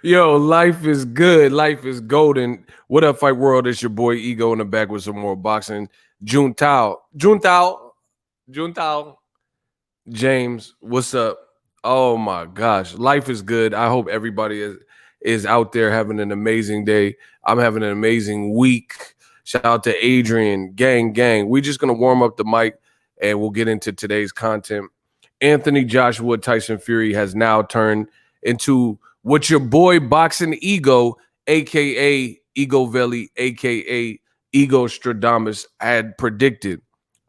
Yo, life is good. Life is golden. What up, Fight World? It's your boy Ego in the back with some more boxing. Juntao, James, what's up? Oh my gosh, life is good. I hope everybody is out there having an amazing day. I'm having an amazing week. Shout out to Adrian, gang. We're just gonna warm up the mic and we'll get into today's content. Anthony Joshua Tyson Fury has now turned into what your boy Boxing Ego, aka Ego Veli, aka Ego Stradamus, had predicted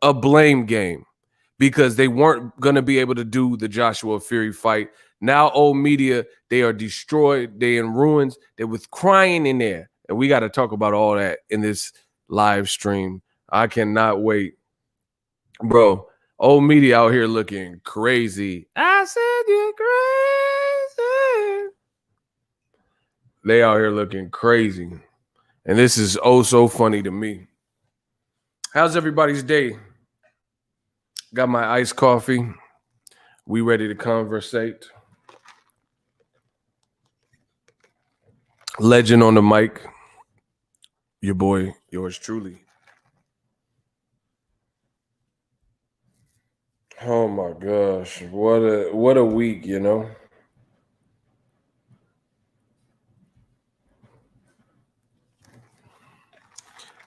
a blame game because they weren't going to be able to do the Joshua Fury fight. Now, old media, they are destroyed. They in ruins. They're with crying in there. And we got to talk about all that in this live stream. I cannot wait. Bro, old media out here looking crazy. I said you're crazy. They out here looking crazy. And this is oh so funny to me. How's everybody's day? Got my iced coffee. We ready to conversate. Legend on the mic. Your boy, yours truly. Oh my gosh. What a week, you know?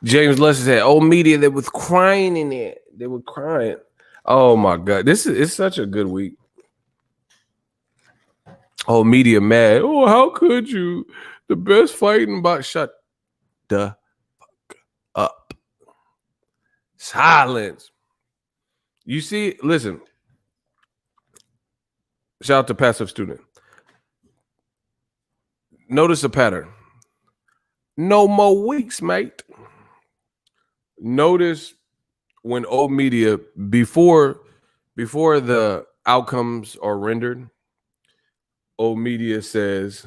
James Lester said, old media, they was crying in there. They were crying. Oh my God. It's such a good week. Oh, media mad. Oh, how could you? The best fighting about shut the fuck up. Silence. You see, listen. Shout out to Passive Student. Notice a pattern. No more weeks, mate. Notice when old media, before the outcomes are rendered, old media says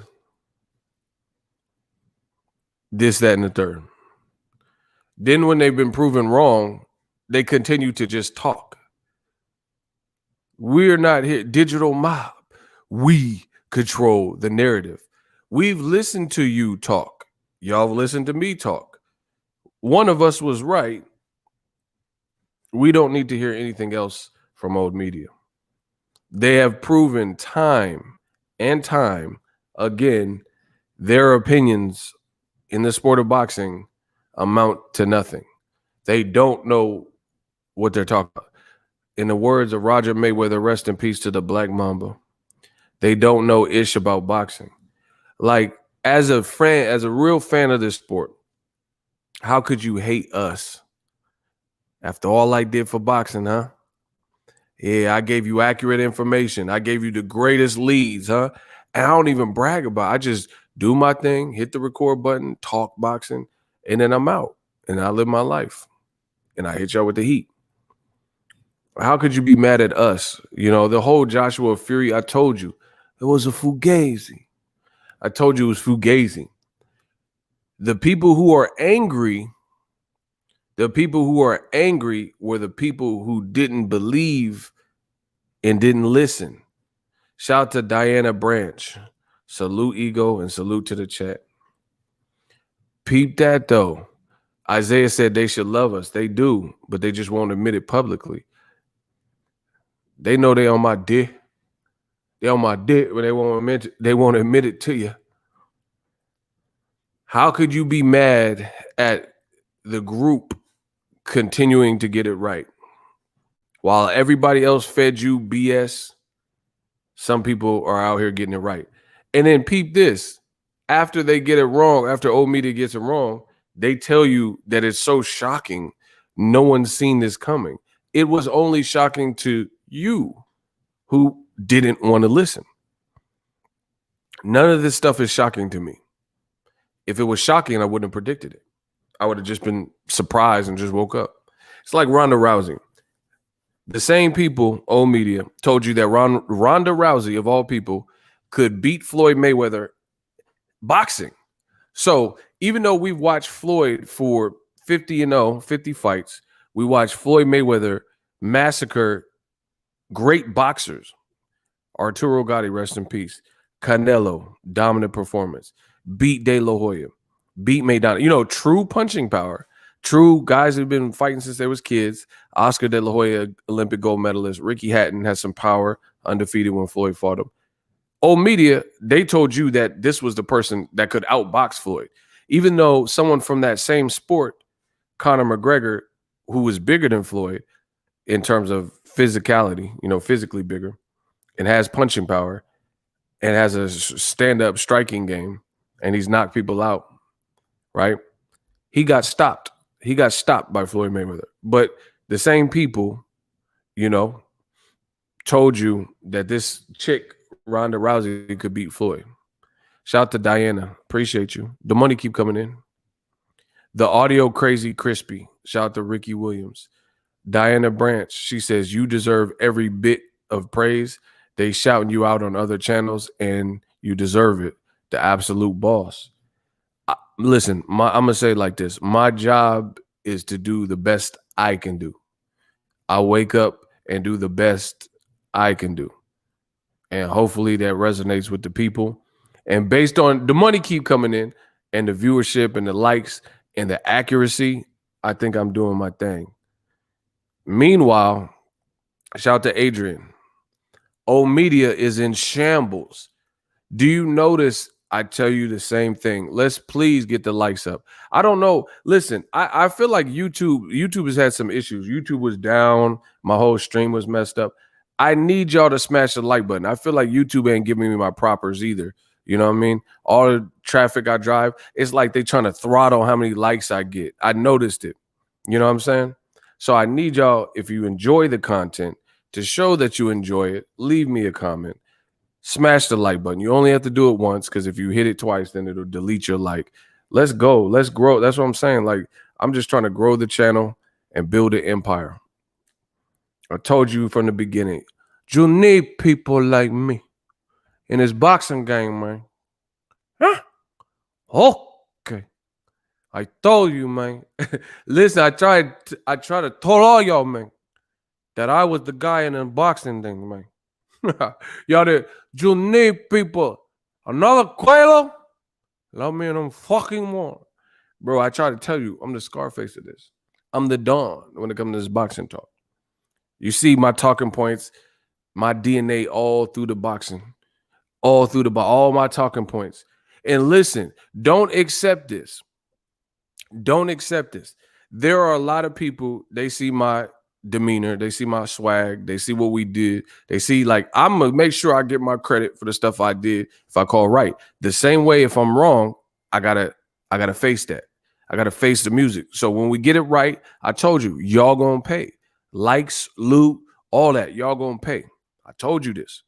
this, that, and the third. Then when they've been proven wrong, they continue to just talk. We're not here. Digital mob. We control the narrative. We've listened to you talk. Y'all have listened to me talk. One of us was right. We don't need to hear anything else from old media. They have proven time and time again, their opinions in the sport of boxing amount to nothing. They don't know what they're talking about. In the words of Roger Mayweather, rest in peace to the Black Mamba, they don't know ish about boxing. Like, as a friend, as a real fan of this sport, how could you hate us after all I did for boxing, huh? Yeah, I gave you accurate information. I gave you the greatest leads, huh? And I don't even brag about it. I just do my thing, hit the record button, talk boxing, and then I'm out. And I live my life. And I hit y'all with the heat. How could you be mad at us? You know, the whole Joshua Fury, I told you, it was a fugazi. I told you it was fugazi. The people who are angry were the people who didn't believe and didn't listen. Shout out to Diana Branch. Salute Ego and salute to the chat. Peep that though. Isaiah said they should love us. They do, but they just won't admit it publicly. They know they on my dick. They on my dick, but they won't admit it to you. How could you be mad at the group continuing to get it right? While everybody else fed you BS, some people are out here getting it right. And then peep this. After they get it wrong, after old media gets it wrong, they tell you that it's so shocking. No one's seen this coming. It was only shocking to you who didn't want to listen. None of this stuff is shocking to me. If it was shocking, I wouldn't have predicted it. I would have just been surprised and just woke up. It's like Ronda Rousey. The same people, old media, told you that Ronda Rousey, of all people, could beat Floyd Mayweather boxing. So even though we've watched Floyd for 50 fights, we watched Floyd Mayweather massacre great boxers. Arturo Gatti, rest in peace. Canelo, dominant performance. Beat De La Hoya. Beat Maidana. True punching power. True guys who've been fighting since they was kids. Oscar De La Hoya, Olympic gold medalist. Ricky Hatton has some power, undefeated when Floyd fought him. Old media, they told you that this was the person that could outbox Floyd. Even though someone from that same sport, Conor McGregor, who was bigger than Floyd in terms of physicality, physically bigger, and has punching power, and has a stand-up striking game, and he's knocked people out, right? He got stopped. He got stopped by Floyd Mayweather. But the same people, told you that this chick, Ronda Rousey, could beat Floyd. Shout out to Diana. Appreciate you. The money keep coming in. The audio crazy crispy. Shout out to Ricky Williams. Diana Branch, she says, you deserve every bit of praise. They shouting you out on other channels, and you deserve it. The absolute boss. Listen, I'm going to say it like this. My job is to do the best I can do. I wake up and do the best I can do. And hopefully that resonates with the people. And based on the money keep coming in and the viewership and the likes and the accuracy, I think I'm doing my thing. Meanwhile, shout out to Adrian. Old media is in shambles. Do you notice I tell you the same thing? Let's please get the likes up. I don't know. Listen, I feel like YouTube has had some issues. YouTube was down. My whole stream was messed up. I need y'all to smash the like button. I feel like YouTube ain't giving me my propers either. You know what I mean? All the traffic I drive, it's like they trying to throttle how many likes I get. I noticed it. You know what I'm saying? So I need y'all, if you enjoy the content, to show that you enjoy it, leave me a comment. Smash the like button. You only have to do it once, because if you hit it twice, then it'll delete your like. Let's go. Let's grow. That's what I'm saying. Like, I'm just trying to grow the channel and build an empire. I told you from the beginning, you need people like me in this boxing game, man. Huh? Okay. I told you, man. Listen, I tried to tell all y'all, man, that I was the guy in the boxing thing, man. Y'all did. You need people. Another Quelo? Love me in them fucking more. Bro, I try to tell you, I'm the Scarface of this. I'm the Don when it comes to this boxing talk. You see my talking points, my DNA all through the boxing. All my talking points. And listen, don't accept this. Don't accept this. There are a lot of people, they see my demeanor, they see my swag, they see what we did. They see, like, I'm gonna make sure I get my credit for the stuff I did if I call right. The same way, if I'm wrong, I gotta face that. I gotta face the music. So when we get it right, I told you, y'all gonna pay. Likes, loot, all that, y'all gonna pay. I told you this.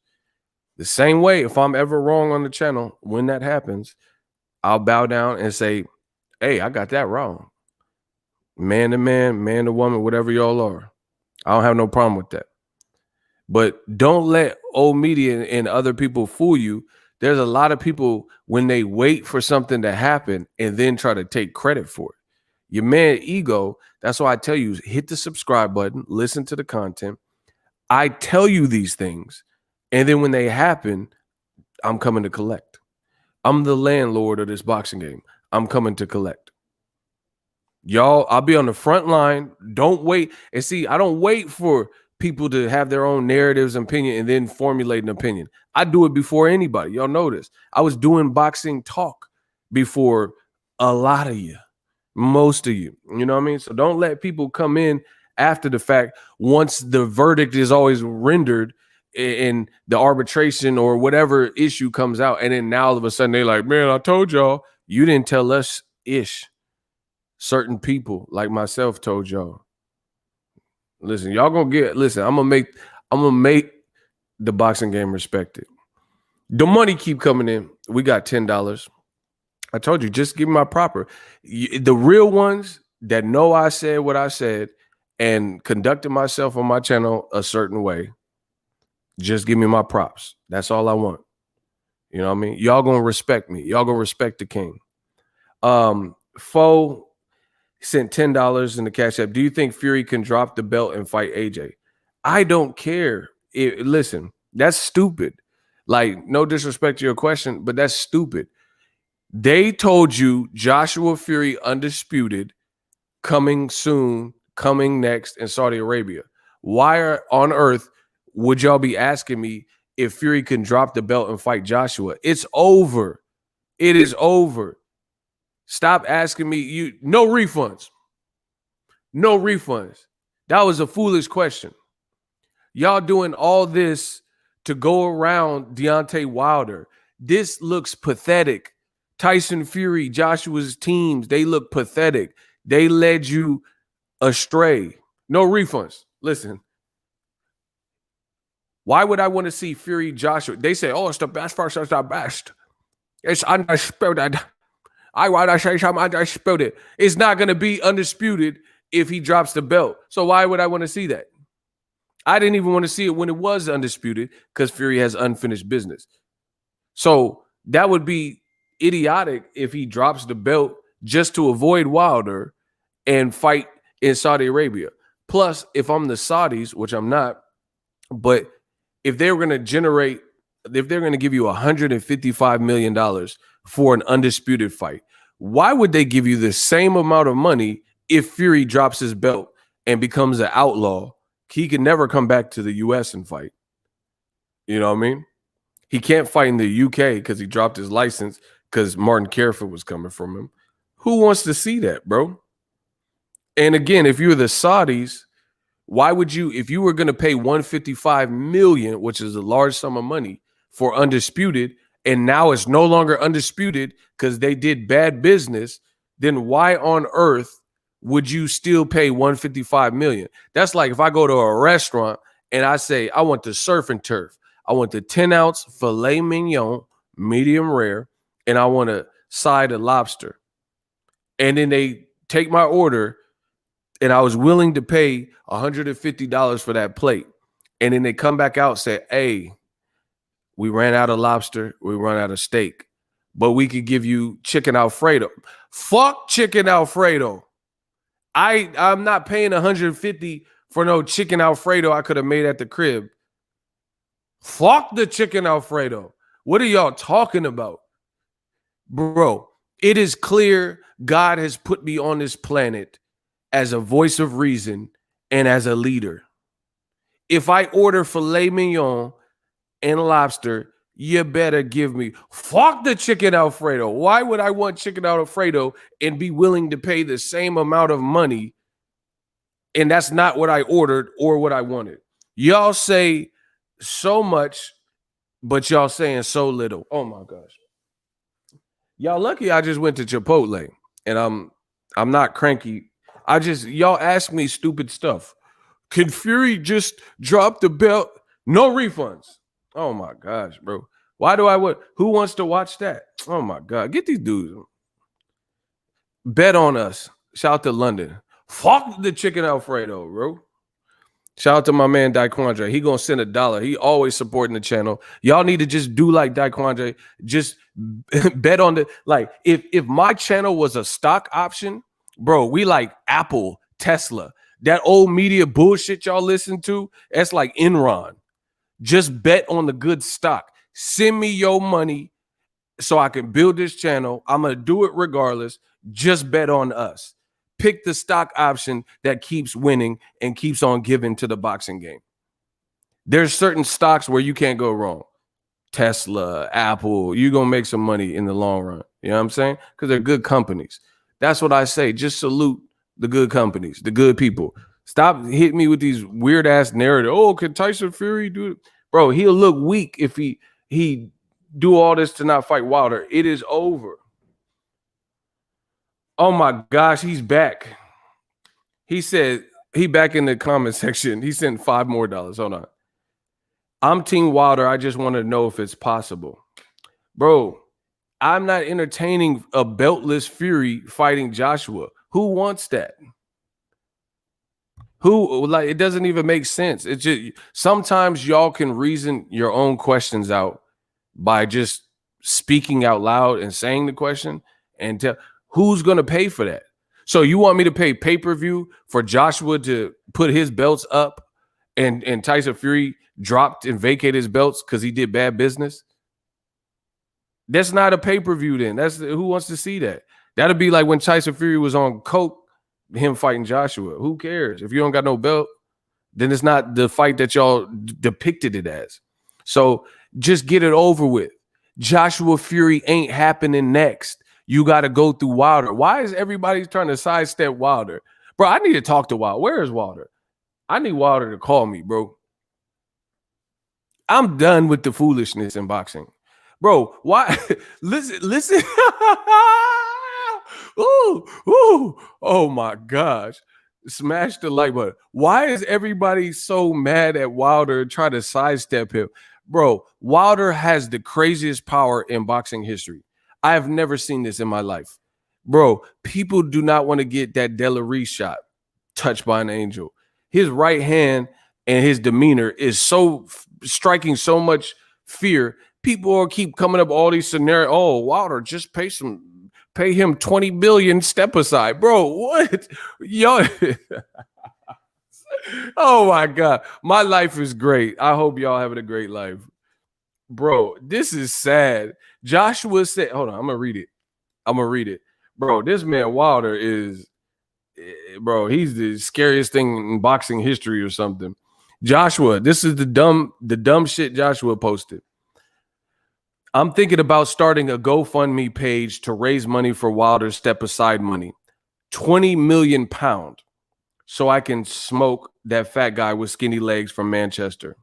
The same way, if I'm ever wrong on the channel, when that happens, I'll bow down and say, hey, I got that wrong. Man to man, man to woman, whatever y'all are. I don't have no problem with that. But don't let old media and other people fool you. There's a lot of people, when they wait for something to happen and then try to take credit for it. Your man ego, that's why I tell you, hit the subscribe button, listen to the content. I tell you these things, and then when they happen, I'm coming to collect. I'm the landlord of this boxing game. I'm coming to collect. Y'all, I'll be on the front line. Don't wait. And see, I don't wait for people to have their own narratives and opinion and then formulate an opinion. I do it before anybody. Y'all notice. I was doing boxing talk before a lot of you, most of you. You know what I mean? So don't let people come in after the fact, once the verdict is always rendered in the arbitration or whatever issue comes out. And then now all of a sudden they're like, man, I told y'all. You didn't tell us ish. Certain people like myself told y'all. Listen, y'all gonna get, listen, I'm gonna make the boxing game respected. The money keep coming in. We got $10. I told you, just give me my proper. The real ones that know I said what I said and conducted myself on my channel a certain way, just give me my props. That's all I want. You know what I mean? Y'all gonna respect me. Y'all gonna respect the king. Foe sent $10 in the Cash App. Do you think Fury can drop the belt and fight AJ? I don't care. Listen, that's stupid. Like, no disrespect to your question, but that's stupid. They told you Joshua Fury undisputed, coming soon, coming next in Saudi Arabia. Why on earth would y'all be asking me if Fury can drop the belt and fight Joshua? It's over. It is over. Stop asking me. No refunds. No refunds. That was a foolish question. Y'all doing all this to go around Deontay Wilder. This looks pathetic. Tyson Fury, Joshua's teams, they look pathetic. They led you astray. No refunds. Listen. Why would I want to see Fury Joshua? They say, oh, it's the best versus the best. It's undisputed. I want to say something undisputed. It's not going to be undisputed if he drops the belt. So why would I want to see that? I didn't even want to see it when it was undisputed because Fury has unfinished business. So that would be idiotic if he drops the belt just to avoid Wilder and fight in Saudi Arabia. Plus, if I'm the Saudis, which I'm not, but if they're going to give you $155 million for an undisputed fight, why would they give you the same amount of money if Fury drops his belt and becomes an outlaw? He can never come back to the U.S. and fight. You know what I mean? He can't fight in the U.K. because he dropped his license because Martin Careford was coming from him. Who wants to see that, bro? And again, if you're the Saudis, why would you, if you were going to pay $155 million, which is a large sum of money, for undisputed, and now it's no longer undisputed because they did bad business, then why on earth would you still pay $155 million? That's like if I go to a restaurant and I say, I want the surf and turf. I want the 10-ounce filet mignon, medium rare, and I want a side of lobster. And then they take my order, and I was willing to pay $150 for that plate. And then they come back out and say, hey, we ran out of lobster, we ran out of steak, but we could give you chicken Alfredo. Fuck chicken Alfredo. I'm not paying $150 for no chicken Alfredo I could have made at the crib. Fuck the chicken Alfredo. What are y'all talking about? Bro, it is clear God has put me on this planet as a voice of reason and as a leader. If I order filet mignon and lobster, you better give me fuck the chicken Alfredo. Why would I want chicken Alfredo and be willing to pay the same amount of money? And that's not what I ordered or what I wanted. Y'all say so much, but y'all saying so little. Oh my gosh. Y'all lucky I just went to Chipotle and I'm not cranky. Y'all ask me stupid stuff. Can Fury just drop the belt? No refunds. Oh my gosh, bro. Why do who wants to watch that? Oh my God. Get these dudes. Bet on us. Shout out to London. Fuck the chicken Alfredo, bro. Shout out to my man Daquandre. He gonna send $1. He always supporting the channel. Y'all need to just do like Daquandre. Just bet on if my channel was a stock option, bro, we like Apple, Tesla. That old media bullshit y'all listen to, that's like Enron. Just bet on the good stock. Send me your money so I can build this channel. I'm going to do it regardless. Just bet on us. Pick the stock option that keeps winning and keeps on giving to the boxing game. There's certain stocks where you can't go wrong. Tesla, Apple, you're going to make some money in the long run. You know what I'm saying? Because they're good companies. That's what I say. Just salute the good companies, the good people. Stop hitting me with these weird ass narrative. Oh, can Tyson Fury do it? Bro, he'll look weak if he do all this to not fight Wilder. It is over. Oh my gosh, he's back. He said he back in the comment section. He sent $5 more. Hold on. I'm Team Wilder. I just want to know if it's possible. Bro, I'm not entertaining a beltless Fury fighting Joshua. Who wants that? It doesn't even make sense. It's just sometimes y'all can reason your own questions out by just speaking out loud and saying the question and tell who's going to pay for that. So you want me to pay pay-per-view for Joshua to put his belts up and Tyson Fury dropped and vacated his belts because he did bad business? That's not a pay-per-view then. Who wants to see that? That'd be like when Tyson Fury was on coke, him fighting Joshua. Who cares? If you don't got no belt, then it's not the fight that y'all depicted it as. So just get it over with. Joshua Fury ain't happening next. You got to go through Wilder. Why is everybody trying to sidestep Wilder? Bro, I need to talk to Wilder. Where is Wilder? I need Wilder to call me, bro. I'm done with the foolishness in boxing. Bro, why? listen. Ooh. Oh my gosh. Smash the like button. Why is everybody so mad at Wilder and trying to sidestep him? Bro, Wilder has the craziest power in boxing history. I have never seen this in my life. Bro, people do not want to get that Delary shot touched by an angel. His right hand and his demeanor is so striking so much fear. People will keep coming up all these scenarios. Oh, Wilder, just pay him 20 billion, step aside. Bro, what? Yo. Oh my God. My life is great. I hope y'all having a great life. Bro, this is sad. Joshua said, hold on, I'm gonna read it. Bro, this man Wilder is, bro, he's the scariest thing in boxing history or something. Joshua, this is the dumb shit Joshua posted. I'm thinking about starting a GoFundMe page to raise money for Wilder's step aside money. 20 million pounds. So I can smoke that fat guy with skinny legs from Manchester.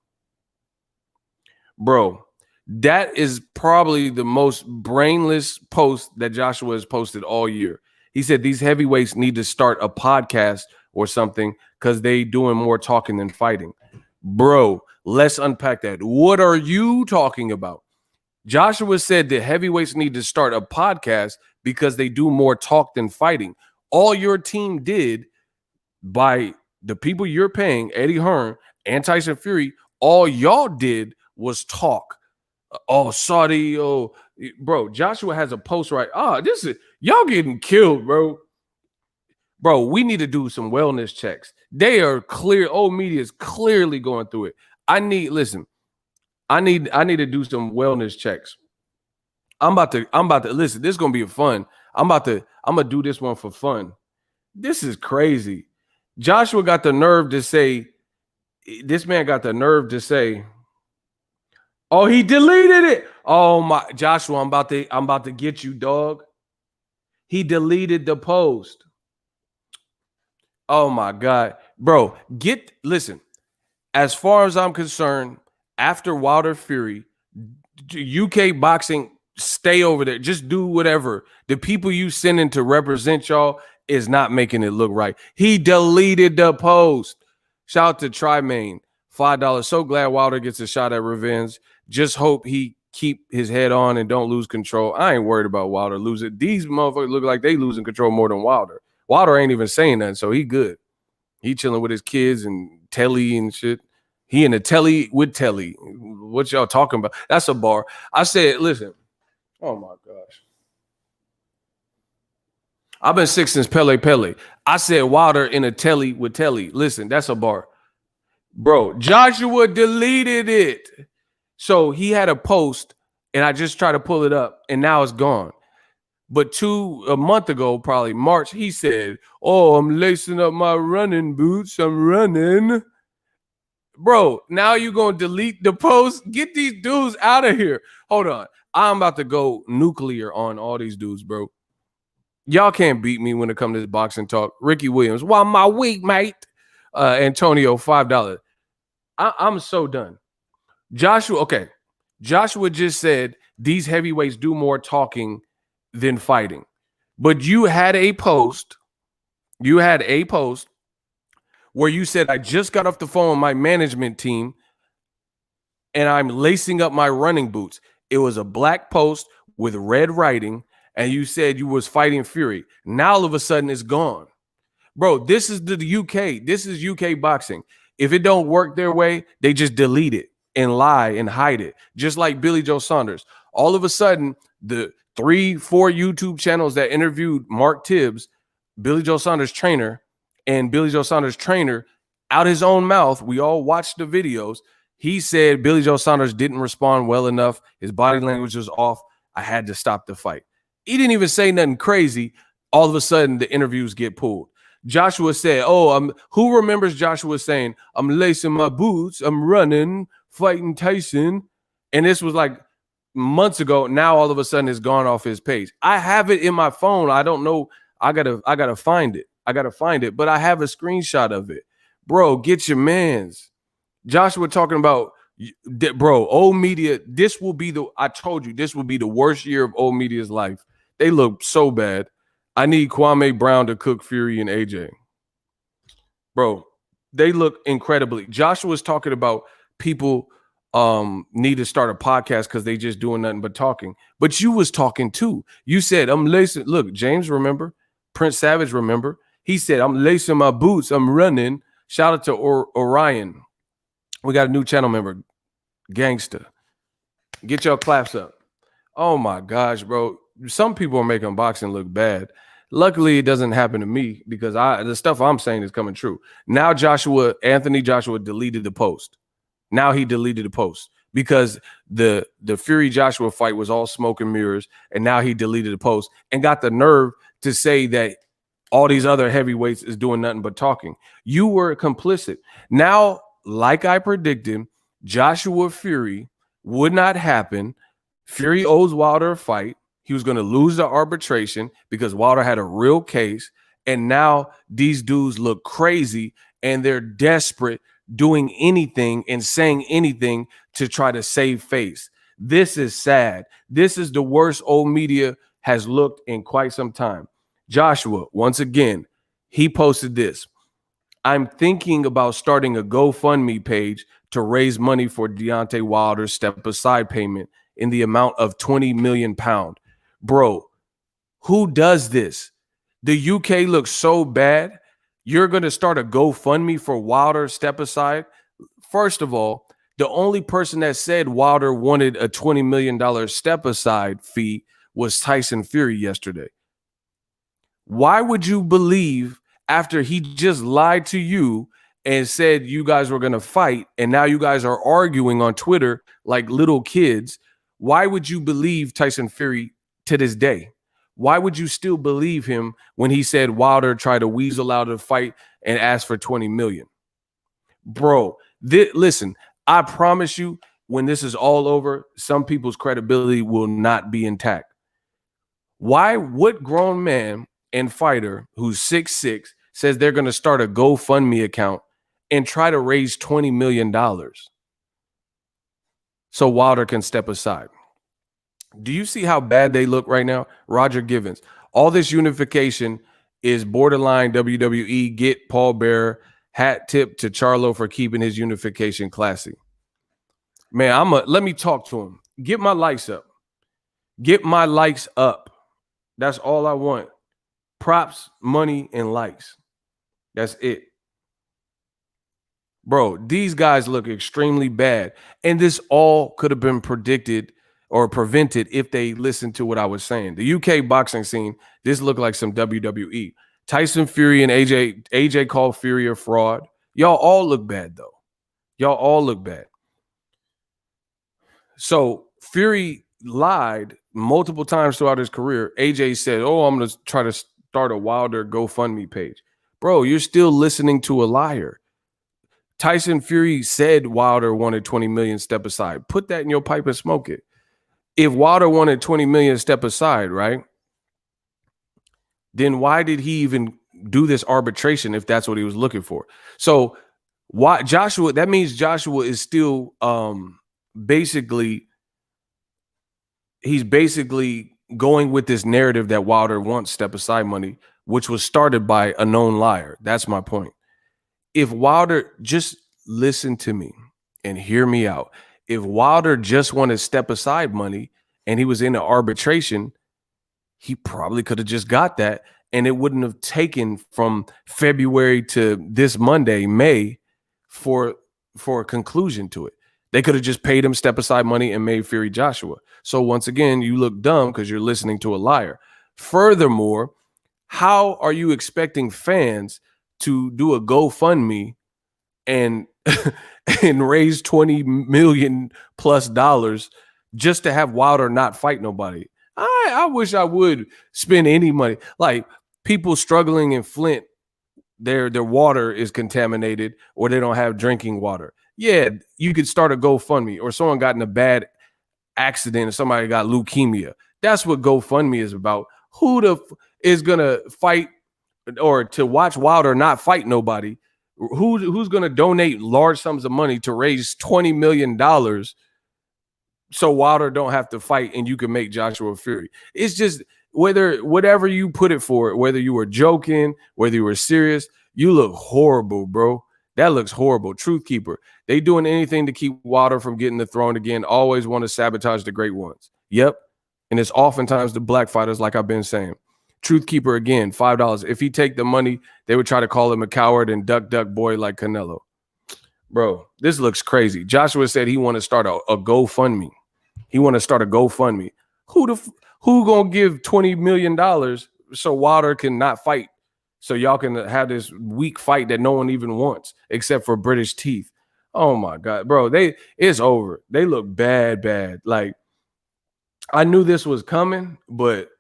Bro, that is probably the most brainless post that Joshua has posted all year. He said these heavyweights need to start a podcast or something because they doing more talking than fighting. Bro, let's unpack that. What are you talking about? Joshua said that heavyweights need to start a podcast because they do more talk than fighting. All your team did by the people you're paying, Eddie Hearn and Tyson Fury, all y'all did was talk. Oh, Saudi, oh, bro, Joshua has a post right. This is y'all getting killed, bro. Bro, we need to do some wellness checks. They are clear. Old media is clearly going through it. I need to do some wellness checks. I'm about to listen. This is gonna be fun. I'm gonna do this one for fun. This is crazy. Joshua got the nerve to say, this man got the nerve to say, oh, he deleted it. Oh my Joshua, I'm about to get you, dog. He deleted the post. Oh my God. Bro, listen. As far as I'm concerned, after Wilder Fury, UK boxing, stay over there. Just do whatever. The people you sending to represent y'all is not making it look right. He deleted the post. Shout out to Trymain, $5. So glad Wilder gets a shot at revenge. Just hope he keep his head on and don't lose control. I ain't worried about Wilder losing. These motherfuckers look like they losing control more than Wilder. Wilder ain't even saying nothing, so he good. He chilling with his kids and Telly and shit. He in a Telly with Telly. What y'all talking about? That's a bar. I said, listen. Oh my gosh. I've been sick since Pele. I said Wilder in a Telly with Telly. Listen, that's a bar. Bro, Joshua deleted it. So he had a post, and I just tried to pull it up, and now it's gone. But a month ago, probably March, he said, oh, I'm lacing up my running boots. I'm running. Bro, now you're going to delete the post? Get these dudes out of here. Hold on. I'm about to go nuclear on all these dudes, bro. Y'all can't beat me when it comes to this boxing talk. Ricky Williams, why my week, mate? Antonio, $5. I'm so done. Joshua just said these heavyweights do more talking than fighting. But you had a post where you said, I just got off the phone with my management team and I'm lacing up my running boots. It was a black post with red writing, and you said you was fighting Fury. Now all of a sudden it's gone. Bro, this is the UK. This is UK boxing. If it don't work their way, they just delete it and lie and hide it. Just like Billy Joe Saunders. All of a sudden, the 3-4 YouTube channels that interviewed Mark Tibbs, Billy Joe Saunders trainer, and Billy Joe Saunders trainer Out his own mouth, we all watched the videos. He said Billy Joe Saunders didn't respond well enough. His body language was off. I had to stop the fight. He didn't even say nothing crazy. All of a sudden, the interviews get pulled. Joshua said, who remembers Joshua saying, I'm lacing my boots, I'm running, fighting Tyson. And this was like months ago. Now all of a sudden it's gone off his page. I have it in my phone. I don't know. I gotta find it. But I have a screenshot of it. Bro, get your mans. Joshua talking about, bro, old media. I told you, this will be the worst year of old media's life. They look so bad. I need Kwame Brown to cook Fury and AJ. Bro, they look incredibly. Joshua's talking about people need to start a podcast because they just doing nothing but talking. But you was talking too. You said, I'm lacing. Look, James, remember? Prince Savage, remember? He said, I'm lacing my boots. I'm running. Shout out to Orion. We got a new channel member, Gangsta. Get your claps up. Oh my gosh, bro. Some people are making boxing look bad. Luckily, it doesn't happen to me because the stuff I'm saying is coming true. Now Anthony Joshua deleted the post. Now he deleted the post because the Fury Joshua fight was all smoke and mirrors. And now he deleted the post and got the nerve to say that all these other heavyweights is doing nothing but talking. You were complicit. Now, like I predicted, Joshua Fury would not happen. Fury owes Wilder a fight. He was going to lose the arbitration because Wilder had a real case. And now these dudes look crazy and they're desperate, doing anything and saying anything to try to save face. This is sad. This is the worst old media has looked in quite some time. Joshua, once again, he posted this. I'm thinking about starting a GoFundMe page to raise money for Deontay Wilder's step-aside payment in the amount of £20 million. Bro, who does this? The UK looks so bad. You're going to start a GoFundMe for Wilder step-aside? First of all, the only person that said Wilder wanted a $20 million step-aside fee was Tyson Fury yesterday. Why would you believe after he just lied to you and said you guys were going to fight and now you guys are arguing on Twitter like little kids? Why would you believe Tyson Fury to this day? Why would you still believe him when he said Wilder tried to weasel out of the fight and asked for 20 million? Bro, listen, I promise you when this is all over, some people's credibility will not be intact. What grown man and fighter who's 6'6" says they're going to start a GoFundMe account and try to raise $20 million so Wilder can step aside? Do you see how bad they look right now? Roger Givens. All this unification is borderline WWE. Get Paul Bearer. Hat tip to Charlo for keeping his unification classy. Man, let me talk to him. Get my likes up. Get my likes up. That's all I want. Props, money, and likes. That's it. Bro, these guys look extremely bad. And this all could have been predicted or prevented if they listened to what I was saying. The UK boxing scene, this looked like some WWE. Tyson Fury and AJ called Fury a fraud. Y'all all look bad, though. Y'all all look bad. So Fury lied multiple times throughout his career. AJ said, I'm going to try to start a Wilder GoFundMe page. Bro, you're still listening to a liar. Tyson Fury said Wilder wanted 20 million step aside. Put that in your pipe and smoke it. If Wilder wanted 20 million step aside, right? Then why did he even do this arbitration if that's what he was looking for? So why Joshua, that means Joshua is still basically going with this narrative that Wilder wants step aside money, which was started by a known liar. That's my point. If Wilder, just listen to me and hear me out. If Wilder just wanted step aside money and he was in an arbitration, he probably could have just got that and it wouldn't have taken from February to this Monday, May, for a conclusion to it. They could have just paid him step aside money and made Fury Joshua. So once again, you look dumb because you're listening to a liar. Furthermore, how are you expecting fans to do a GoFundMe and and raise $20 million plus just to have Wilder not fight nobody. I wish I would spend any money. Like people struggling in Flint, their water is contaminated or they don't have drinking water. Yeah, you could start a GoFundMe, or someone got in a bad accident and somebody got leukemia. That's what GoFundMe is about. Who is gonna fight or to watch Wilder not fight nobody? Who's gonna donate large sums of money to raise $20 million so Wilder don't have to fight and you can make Joshua Fury? It's just whatever you put it for, whether you were joking, whether you were serious, you look horrible, bro. That looks horrible. Truth Keeper. They doing anything to keep Wilder from getting the throne again. Always want to sabotage the great ones. Yep. And it's oftentimes the black fighters, like I've been saying. Truth Keeper again, $5. If he take the money, they would try to call him a coward and duck boy like Canelo. Bro, this looks crazy. Joshua said he want to start a GoFundMe. He want to start a GoFundMe. Who gonna give $20 million so Wilder can not fight? So y'all can have this weak fight that no one even wants except for British teeth. Oh my God, bro, it's over. They look bad. Like I knew this was coming, but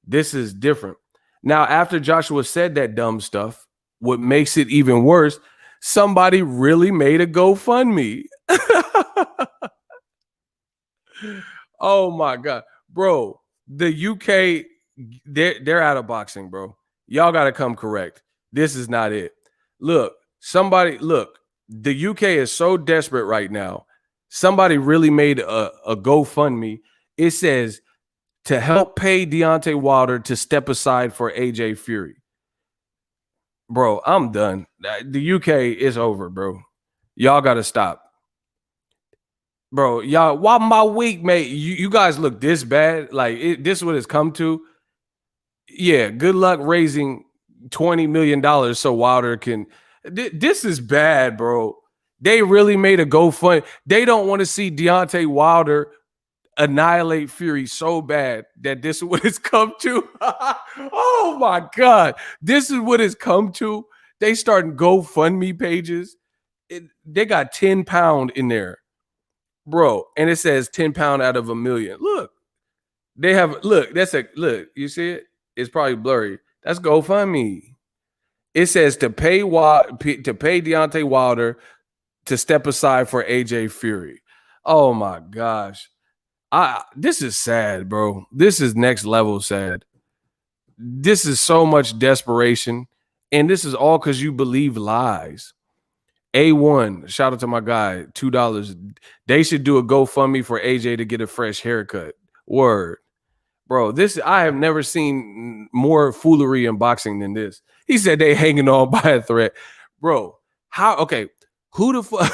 this is different. Now, after Joshua said that dumb stuff, what makes it even worse, somebody really made a GoFundMe. Oh my God, bro. The UK, they're out of boxing, bro. Y'all got to come correct. This is not it. Look, the UK is so desperate right now. Somebody really made a GoFundMe. It says to help pay Deontay Wilder to step aside for AJ Fury. Bro, I'm done. The UK is over, bro. Y'all got to stop. Bro, y'all, why my week, mate? You guys look this bad. Like this is what it's come to. Yeah, good luck raising $20 million so Wilder can. This is bad, bro. They really made a GoFundMe. They don't want to see Deontay Wilder annihilate Fury so bad that this is what it's come to. Oh my God. This is what it's come to. They starting GoFundMe pages. They got 10 pound in there. Bro, and it says 10 pound out of a million. Look, look, you see it? It's probably blurry. That's GoFundMe. It says to pay Deontay Wilder to step aside for AJ Fury. Oh my gosh. This is sad, bro. This is next level sad. This is so much desperation. And this is all because you believe lies. A1, shout out to my guy, $2. They should do a GoFundMe for AJ to get a fresh haircut. Word. Bro, I have never seen more foolery in boxing than this. He said they hanging on by a thread. Bro, who the fuck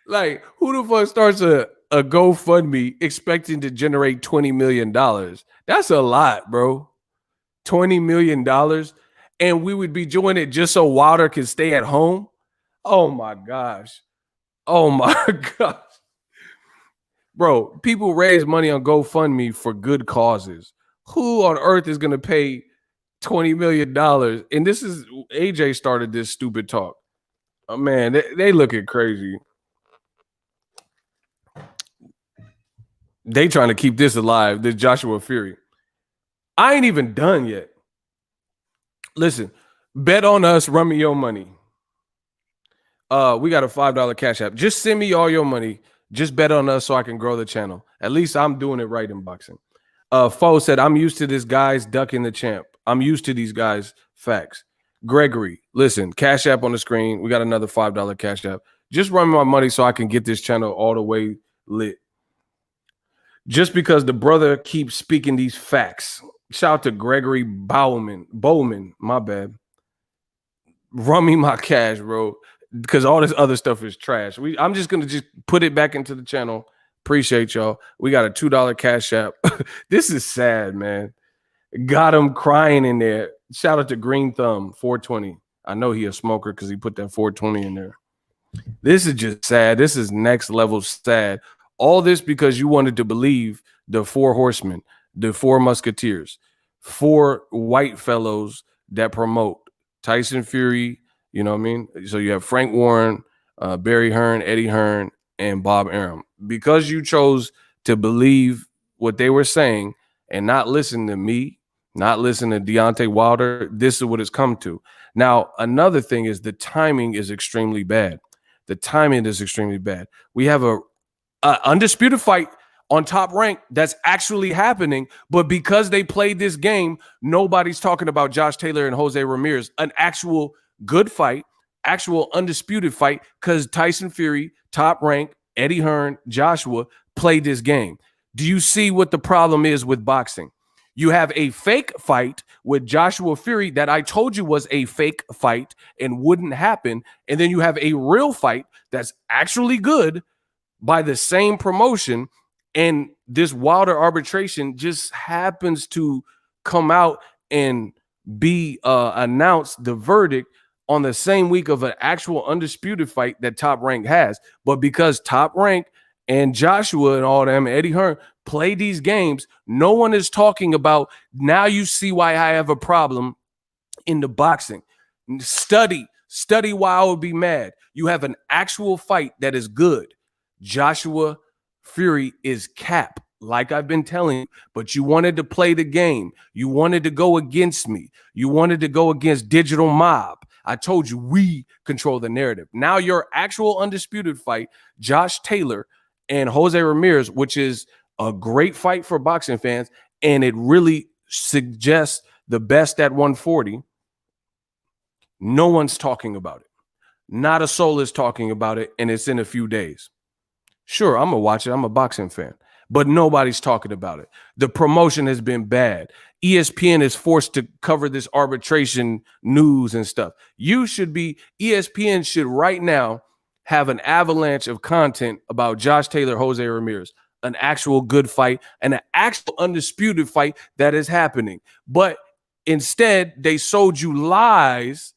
like who the fuck starts a GoFundMe expecting to generate $20 million? That's a lot, bro. $20 million. And we would be doing it just so Wilder can stay at home. Oh my gosh. Oh my gosh. Bro, people raise money on GoFundMe for good causes. Who on earth is going to pay $20 million? And this is AJ started this stupid talk. Oh man, they looking crazy. They trying to keep this alive, this Joshua Fury. I ain't even done yet. Listen, bet on us, run me your money. We got a $5 cash app. Just send me all your money. Just bet on us so I can grow the channel. At least I'm doing it right in boxing. Foe said, I'm used to this guy's ducking the champ. I'm used to these guys. Facts. Gregory, listen, cash app on the screen. We got another $5 cash app. Just run me my money so I can get this channel all the way lit. Just because the brother keeps speaking these facts. Shout out to Gregory Bowman, my bad. Run me my cash, bro, because all this other stuff is trash. I'm just going to put it back into the channel. Appreciate y'all. We got a $2 cash app. This is sad, man. Got him crying in there. Shout out to Green Thumb, 420. I know he a smoker because he put that 420 in there. This is just sad. This is next level sad. All this because you wanted to believe the 4 horsemen, the 4 musketeers, 4 white fellows that promote Tyson Fury, you know what I mean? So you have Frank Warren, Barry Hearn, Eddie Hearn, and Bob Arum. Because you chose to believe what they were saying and not listen to me, not listen to Deontay Wilder, this is what it's come to. Now, another thing is the timing is extremely bad. The timing is extremely bad. We have a undisputed fight on Top Rank that's actually happening, but because they played this game, nobody's talking about Josh Taylor and Jose Ramirez, an actual good fight, actual undisputed fight, because Tyson Fury, Top Rank, Eddie Hearn, Joshua played this game. Do you see what the problem is with boxing? You have a fake fight with Joshua Fury that I told you was a fake fight and wouldn't happen, and then you have a real fight that's actually good by the same promotion, and this Wilder arbitration just happens to come out and be announced the verdict on the same week of an actual undisputed fight that Top Rank has. But because Top Rank and Joshua and all them, Eddie Hearn, play these games, no one is talking about, now you see why I have a problem in the boxing. Study why I would be mad. You have an actual fight that is good. Joshua Fury is cap, like I've been telling you, but you wanted to play the game. You wanted to go against me. You wanted to go against Digital Mob. I told you we control the narrative. Now your actual undisputed fight, Josh Taylor and Jose Ramirez, which is a great fight for boxing fans, and it really suggests the best at 140. No one's talking about it. Not a soul is talking about it, and it's in a few days. Sure, I'm going to watch it. I'm a boxing fan. But nobody's talking about it. The promotion has been bad. ESPN is forced to cover this arbitration news and stuff. ESPN should right now have an avalanche of content about Josh Taylor, Jose Ramirez, an actual good fight, and an actual undisputed fight that is happening. But instead, they sold you lies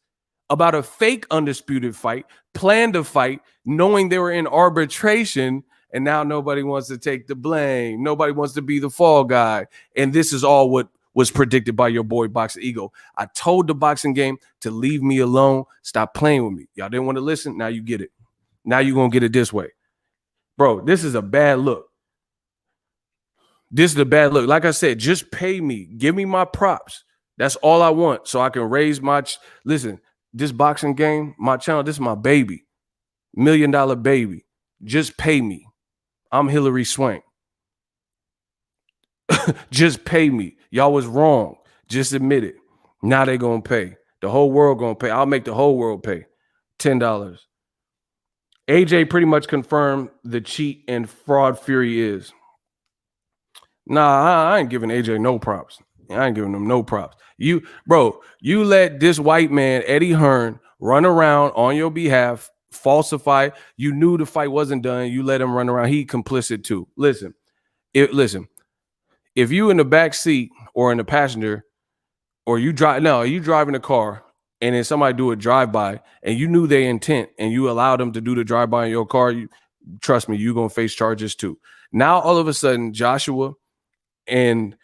about a fake undisputed fight, planned a fight, knowing they were in arbitration, and now nobody wants to take the blame. Nobody wants to be the fall guy. And this is all what was predicted by your boy Boxing Ego. I told the boxing game to leave me alone. Stop playing with me. Y'all didn't want to listen. Now you get it. Now you're going to get it this way. Bro, this is a bad look. This is a bad look. Like I said, just pay me. Give me my props. That's all I want so I can raise my... Listen, this boxing game, my channel, this is my baby. $1 million baby. Just pay me. I'm Hillary Swank. Just pay me. Y'all was wrong. Just admit it. Now they gonna pay. The whole world gonna pay. I'll make the whole world pay. $10. AJ pretty much confirmed the cheat and fraud Fury is. Nah, I ain't giving AJ no props. I ain't giving him no props. You let this white man, Eddie Hearn, run around on your behalf, falsify. You knew the fight wasn't done. You let him run around. He complicit too. Listen, if you in the back seat or in the passenger, or you driving a car and then somebody do a drive-by and you knew their intent and you allowed them to do the drive-by in your car, trust me, you're going to face charges too. Now, all of a sudden, Joshua and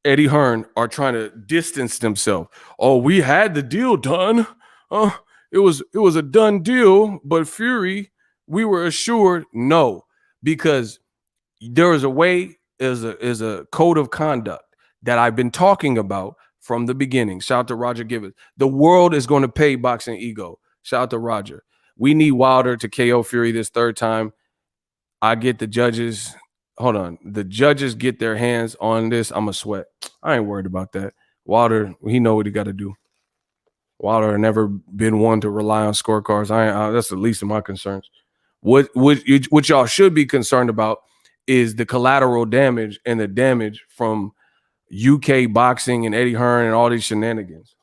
Eddie Hearn are trying to distance themselves. Oh, we had the deal done. It was a done deal, but Fury, we were assured no, because there is a way, is a code of conduct that I've been talking about from the beginning. Shout out to Roger Gibbons. The world is going to pay Boxing Ego. Shout out to Roger. We need Wilder to KO Fury this third time. I get the judges. Hold on. The judges get their hands on this. I'm a sweat. I ain't worried about that. Wilder, he know what he got to do. Wilder never been one to rely on scorecards. That's the least of my concerns. What y'all should be concerned about is the collateral damage and the damage from UK boxing and Eddie Hearn and all these shenanigans.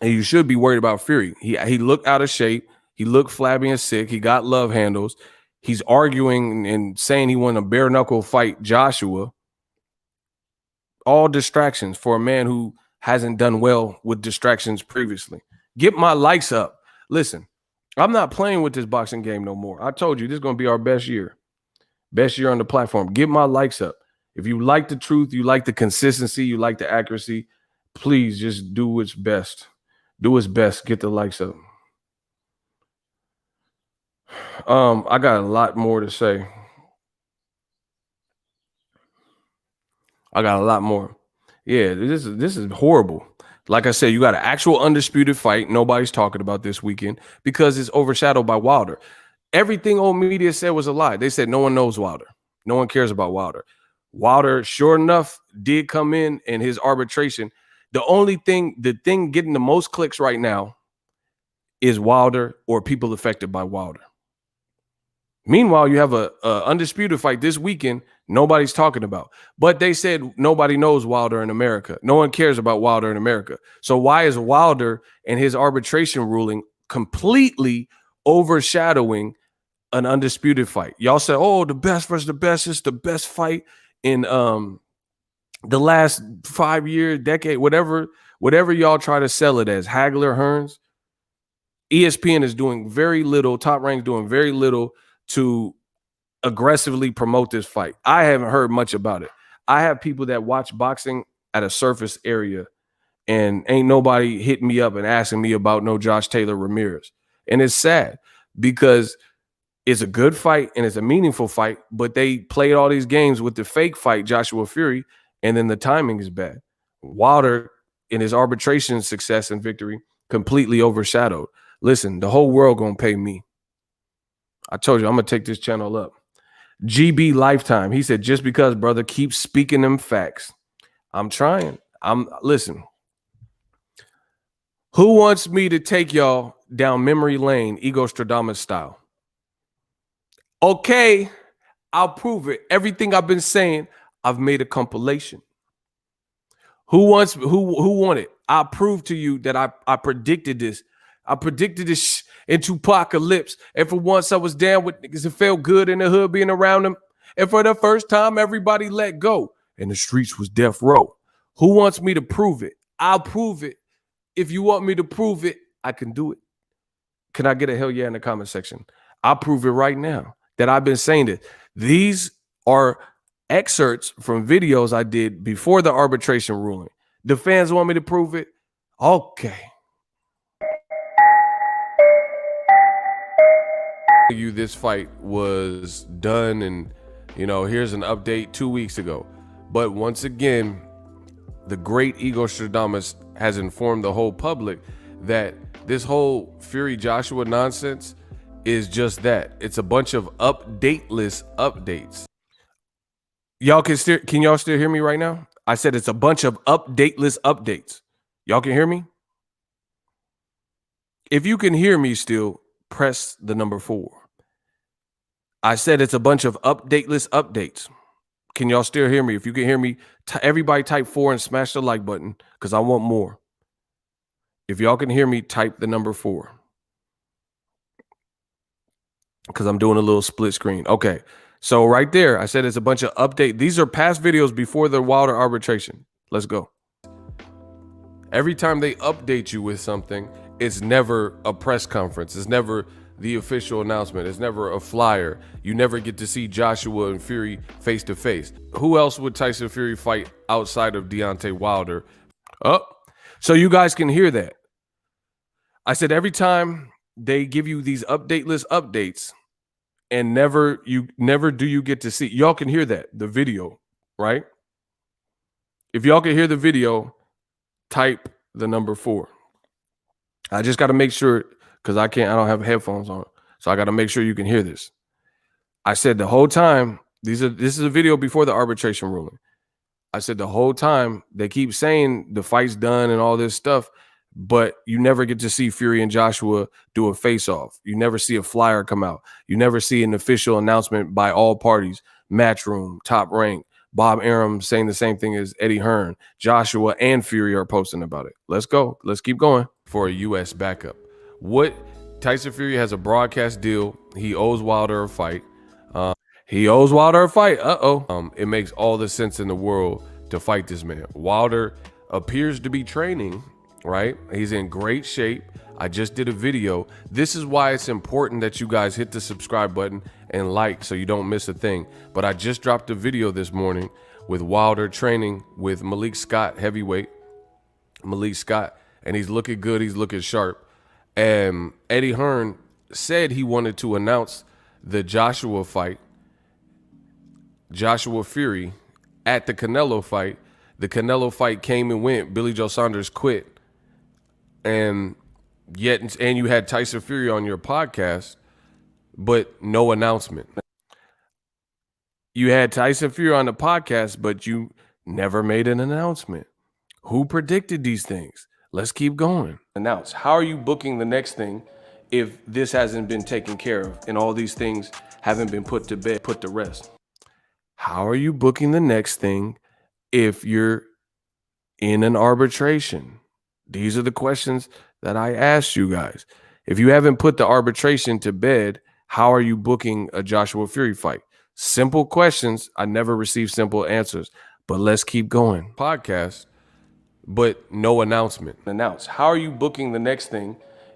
And you should be worried about Fury. He looked out of shape. He looked flabby and sick. He got love handles. He's arguing and saying he won a bare knuckle fight Joshua. All distractions for a man who hasn't done well with distractions previously. Get my likes up. Listen, I'm not playing with this boxing game no more. I told you this is going to be our best year. Best year on the platform. Get my likes up. If you like the truth, you like the consistency, you like the accuracy, Please just do its best. Do its best. Get the likes up. I got a lot more to say. I got a lot more. Yeah, this is horrible. Like I said, you got an actual undisputed fight. Nobody's talking about this weekend because it's overshadowed by Wilder. Everything old media said was a lie. They said no one knows Wilder. No one cares about Wilder. Wilder, sure enough, did come in his arbitration. The thing getting the most clicks right now is Wilder or people affected by Wilder. Meanwhile, you have a undisputed fight this weekend nobody's talking about. But they said nobody knows Wilder in America. No one cares about Wilder in America. So why is Wilder and his arbitration ruling completely overshadowing an undisputed fight? Y'all said, oh, the best versus the best is the best fight in the last 5 years, decade, whatever y'all try to sell it as, Hagler, Hearns. ESPN is doing very little, Top Rank's doing very little to aggressively promote this fight. I haven't heard much about it. I have people that watch boxing at a surface area, and ain't nobody hitting me up and asking me about no Josh Taylor Ramirez. And it's sad because it's a good fight and it's a meaningful fight, but they played all these games with the fake fight, Joshua Fury, and then the timing is bad. Wilder, in his arbitration success and victory, completely overshadowed. Listen, the whole world gonna pay me. I told you, I'm gonna take this channel up. GB Lifetime, he said, just because brother keeps speaking them facts. I'm trying. Listen. Who wants me to take y'all down memory lane, Ego Stradamus style? Okay, I'll prove it. Everything I've been saying, I've made a compilation. Who want it? I'll prove to you that I predicted this. I predicted this into apocalypse. And for once I was down with niggas, it felt good in the hood being around them. And for the first time, everybody let go. And the streets was death row. Who wants me to prove it? I'll prove it. If you want me to prove it, I can do it. Can I get a hell yeah in the comment section? I'll prove it right now that I've been saying this. These are excerpts from videos I did before the arbitration ruling. The fans want me to prove it? Okay. You this fight was done, and here's an update 2 weeks ago. But once again, the great Ego Stradamus has informed the whole public that this whole Fury Joshua nonsense is just that. It's a bunch of updateless updates. Can y'all still hear me right now? I said it's a bunch of updateless updates. Y'all can hear me? If you can hear me still, press the number 4. I said it's a bunch of updateless updates. Can y'all still hear me? If you can hear me, everybody type 4 and smash the like button because I want more. If y'all can hear me, type the number 4. Because I'm doing a little split screen. Okay. So right there, I said it's a bunch of update. These are past videos before the Wilder arbitration. Let's go. Every time they update you with something, it's never a press conference. It's never the official announcement. It's never a flyer. You never get to see Joshua and Fury face to face. Who else would Tyson Fury fight outside of Deontay Wilder? So you guys can hear that. I said every time they give you these updateless updates, and never do you get to see. Y'all can hear that, the video, right? If y'all can hear the video, type the number 4. I just got to make sure, because I don't have headphones on. So I got to make sure you can hear this. I said the whole time, this is a video before the arbitration ruling. I said the whole time they keep saying the fight's done and all this stuff, but you never get to see Fury and Joshua do a face-off. You never see a flyer come out. You never see an official announcement by all parties. Matchroom, Top Rank, Bob Arum saying the same thing as Eddie Hearn. Joshua and Fury are posting about it. Let's go. Let's keep going. For a U.S. backup. Tyson Fury has a broadcast deal. He owes Wilder a fight. It makes all the sense in the world to fight this man. Wilder appears to be training, right? He's in great shape. I just did a video. This is why it's important that you guys hit the subscribe button and like so you don't miss a thing. But I just dropped a video this morning with Wilder training with Malik Scott, heavyweight. Malik Scott, and he's looking good. He's looking sharp. And Eddie Hearn said he wanted to announce the Joshua fight, Joshua Fury, at the Canelo fight. The Canelo fight came and went. Billy Joe Saunders quit. And you had Tyson Fury on your podcast, but no announcement. You had Tyson Fury on the podcast, but you never made an announcement. Who predicted these things? Let's keep going. Announce. How are you booking the next thing if this hasn't been taken care of and all these things haven't been put to bed, put to rest? How are you booking the next thing if you're in an arbitration? These are the questions that I asked you guys. If you haven't put the arbitration to bed, how are you booking a Joshua Fury fight? Simple questions. I never received simple answers, but let's keep going. Podcast, but no announcement. Announce. How are you booking the next thing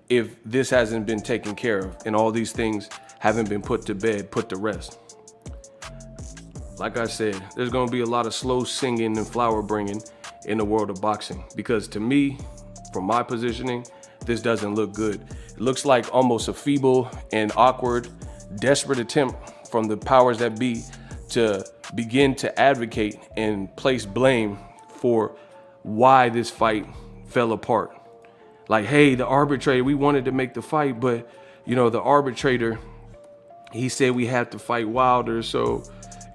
if this hasn't been taken care of and all these things haven't been put to bed, put to rest? Like I said, there's going to be a lot of slow singing and flower bringing in the world of boxing, because to me, from my positioning, this doesn't look good. It looks like almost a feeble and awkward, desperate attempt from the powers that be to begin to advocate and place blame for why this fight fell apart. Like, hey, the arbitrator, we wanted to make the fight, but the arbitrator, he said we had to fight Wilder, so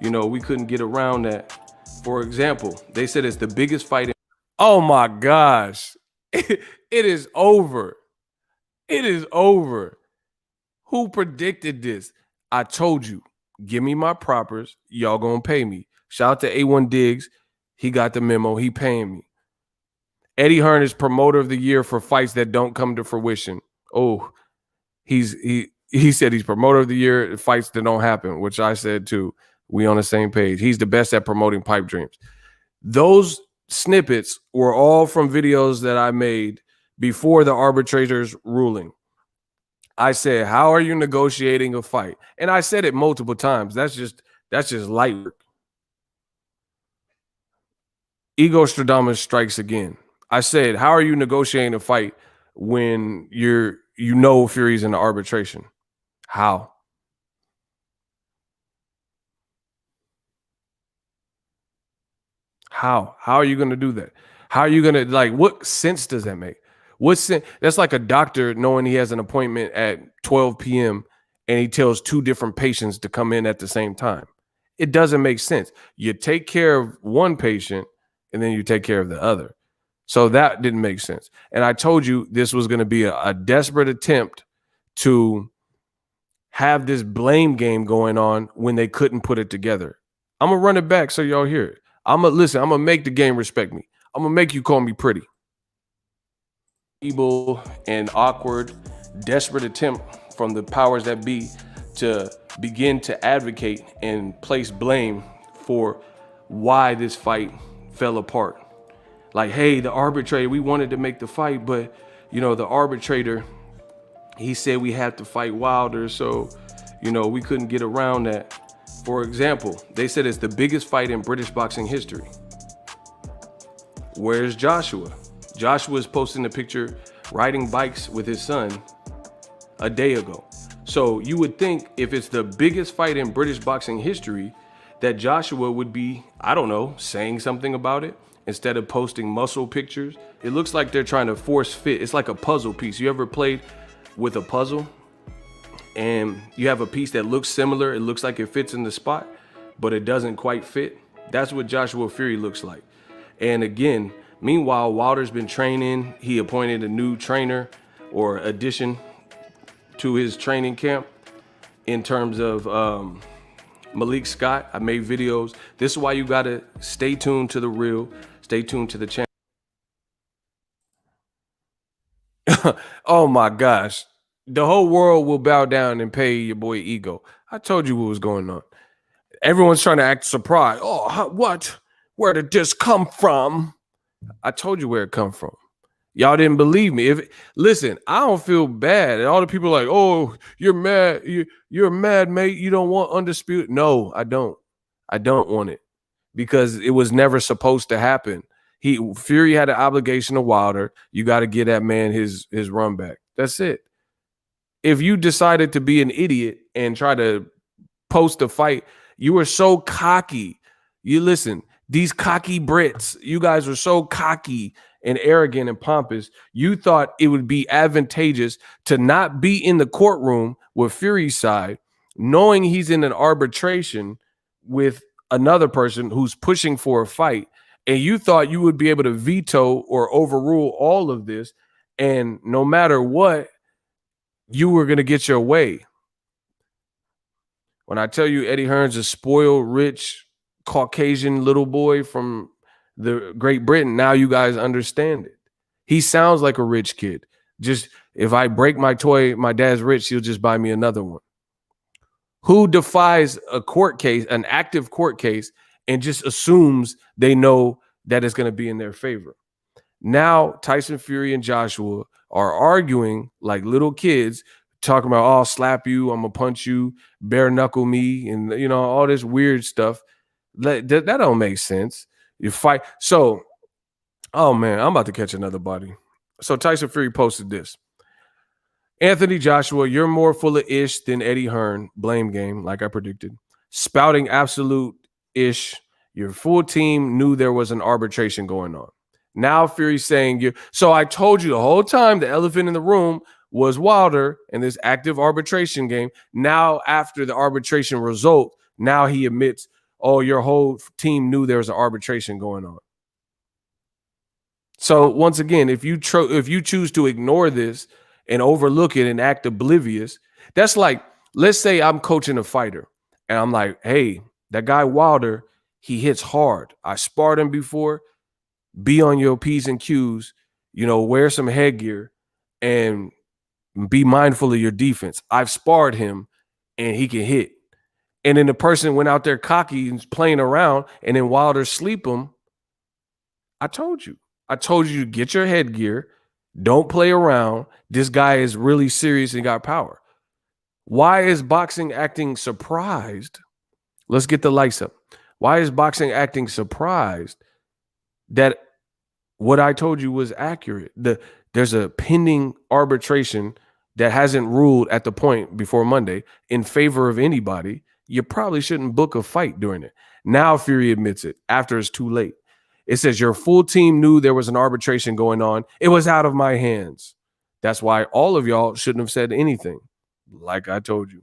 we couldn't get around that. For example, they said it's the biggest fight. Oh my gosh. It is over. It is over. Who predicted this? I told you, give me my propers. Y'all gonna pay me. Shout out to A1 Diggs. He got the memo. He paying me. Eddie Hearn is promoter of the year for fights that don't come to fruition. Oh, he said he's promoter of the year at fights that don't happen, which I said too. We on the same page. He's the best at promoting pipe dreams. Those snippets were all from videos that I made before the arbitrator's ruling. I said, how are you negotiating a fight? And I said it multiple times. That's just light work. Ego Stradamus strikes again. I said, how are you negotiating a fight when Fury's in the arbitration? How? How are you going to do that? How are you going to, what sense does that make? What sense? That's like a doctor knowing he has an appointment at 12 p.m. and he tells two different patients to come in at the same time. It doesn't make sense. You take care of one patient and then you take care of the other. So that didn't make sense. And I told you this was going to be a desperate attempt to have this blame game going on when they couldn't put it together. I'm going to run it back so y'all hear it. I'm going to make the game respect me. I'm going to make you call me pretty. Feeble and awkward, desperate attempt from the powers that be to begin to advocate and place blame for why this fight fell apart. Like, hey, the arbitrator, we wanted to make the fight, but the arbitrator, he said we had to fight Wilder, so we couldn't get around that. For example, they said it's the biggest fight in British boxing history. Where's Joshua? Joshua is posting a picture riding bikes with his son a day ago. So you would think if it's the biggest fight in British boxing history, that Joshua would be, I don't know, saying something about it instead of posting muscle pictures. It looks like they're trying to force fit. It's like a puzzle piece. You ever played with a puzzle and you have a piece that looks similar? It looks like it fits in the spot, but it doesn't quite fit. That's what Joshua Fury looks like. And again, meanwhile, Wilder's been training. He appointed a new trainer or addition to his training camp in terms of Malik Scott. I made videos. This is why you got to stay tuned to the reel. Stay tuned to the channel. Oh my gosh. The whole world will bow down and pay your boy Ego. I told you what was going on. Everyone's trying to act surprised. Oh, what? Where did this come from? I told you where it come from. Y'all didn't believe me. Listen, I don't feel bad. And all the people are like, oh, you're mad. You're mad, mate. You don't want undisputed. No, I don't. I don't want it because it was never supposed to happen. Fury had an obligation to Wilder. You got to get that man his run back. That's it. If you decided to be an idiot and try to post a fight, you were so cocky. You listen, these cocky Brits, you guys were so cocky and arrogant and pompous. You thought it would be advantageous to not be in the courtroom with Fury's side, knowing he's in an arbitration with another person who's pushing for a fight. And you thought you would be able to veto or overrule all of this. And no matter what, you were going to get your way. When I tell you Eddie Hearn's a spoiled, rich, Caucasian little boy from the Great Britain, now you guys understand it. He sounds like a rich kid. Just if I break my toy, my dad's rich, he'll just buy me another one. Who defies a court case, an active court case, and just assumes they know that it's going to be in their favor? Now, Tyson Fury and Joshua are arguing like little kids, talking about, oh, I'll slap you, I'm going to punch you, bare knuckle me, and, you know, all this weird stuff. That don't make sense. You fight. So, oh, man, I'm about to catch another body. So Tyson Fury posted this. Anthony Joshua, you're more full of ish than Eddie Hearn. Blame game, like I predicted. Spouting absolute ish. Your full team knew there was an arbitration going on. Now Fury's saying you. So I told you the whole time the elephant in the room was Wilder and this active arbitration game. Now after the arbitration result, now he admits, oh, your whole team knew there was an arbitration going on. So once again, if you choose to ignore this and overlook it and act oblivious, that's like, let's say I'm coaching a fighter and I'm like, hey, that guy Wilder, he hits hard. I sparred him before. Be on your P's and Q's, you know, wear some headgear and be mindful of your defense. I've sparred him and he can hit. And then the person went out there cocky and playing around, and then Wilder sleep him. I told you to get your headgear. Don't play around. This guy is really serious and got power. Why is boxing acting surprised? Let's get the lights up. Why is boxing acting surprised that what I told you was accurate? There's a pending arbitration that hasn't ruled at the point before Monday in favor of anybody. You probably shouldn't book a fight during it. Now Fury admits it after it's too late. It says your full team knew there was an arbitration going on. It was out of my hands. That's why all of y'all shouldn't have said anything, like I told you.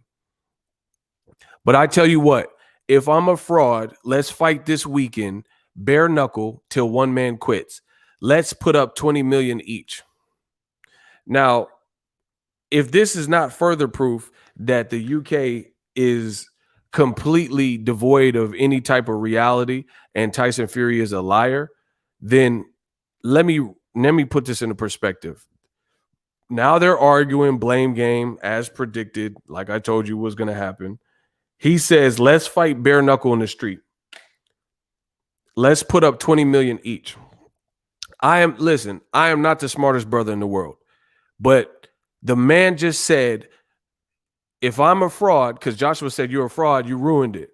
But I tell you what, if I'm a fraud, let's fight this weekend, bare knuckle till one man quits. Let's put up 20 million each. Now, if this is not further proof that the UK is completely devoid of any type of reality and Tyson Fury is a liar, then let me put this into perspective. Now they're arguing blame game as predicted, like I told you was going to happen. He says, let's fight bare knuckle in the street. Let's put up 20 million each. I am not the smartest brother in the world, but the man just said, if I'm a fraud, because Joshua said you're a fraud, you ruined it.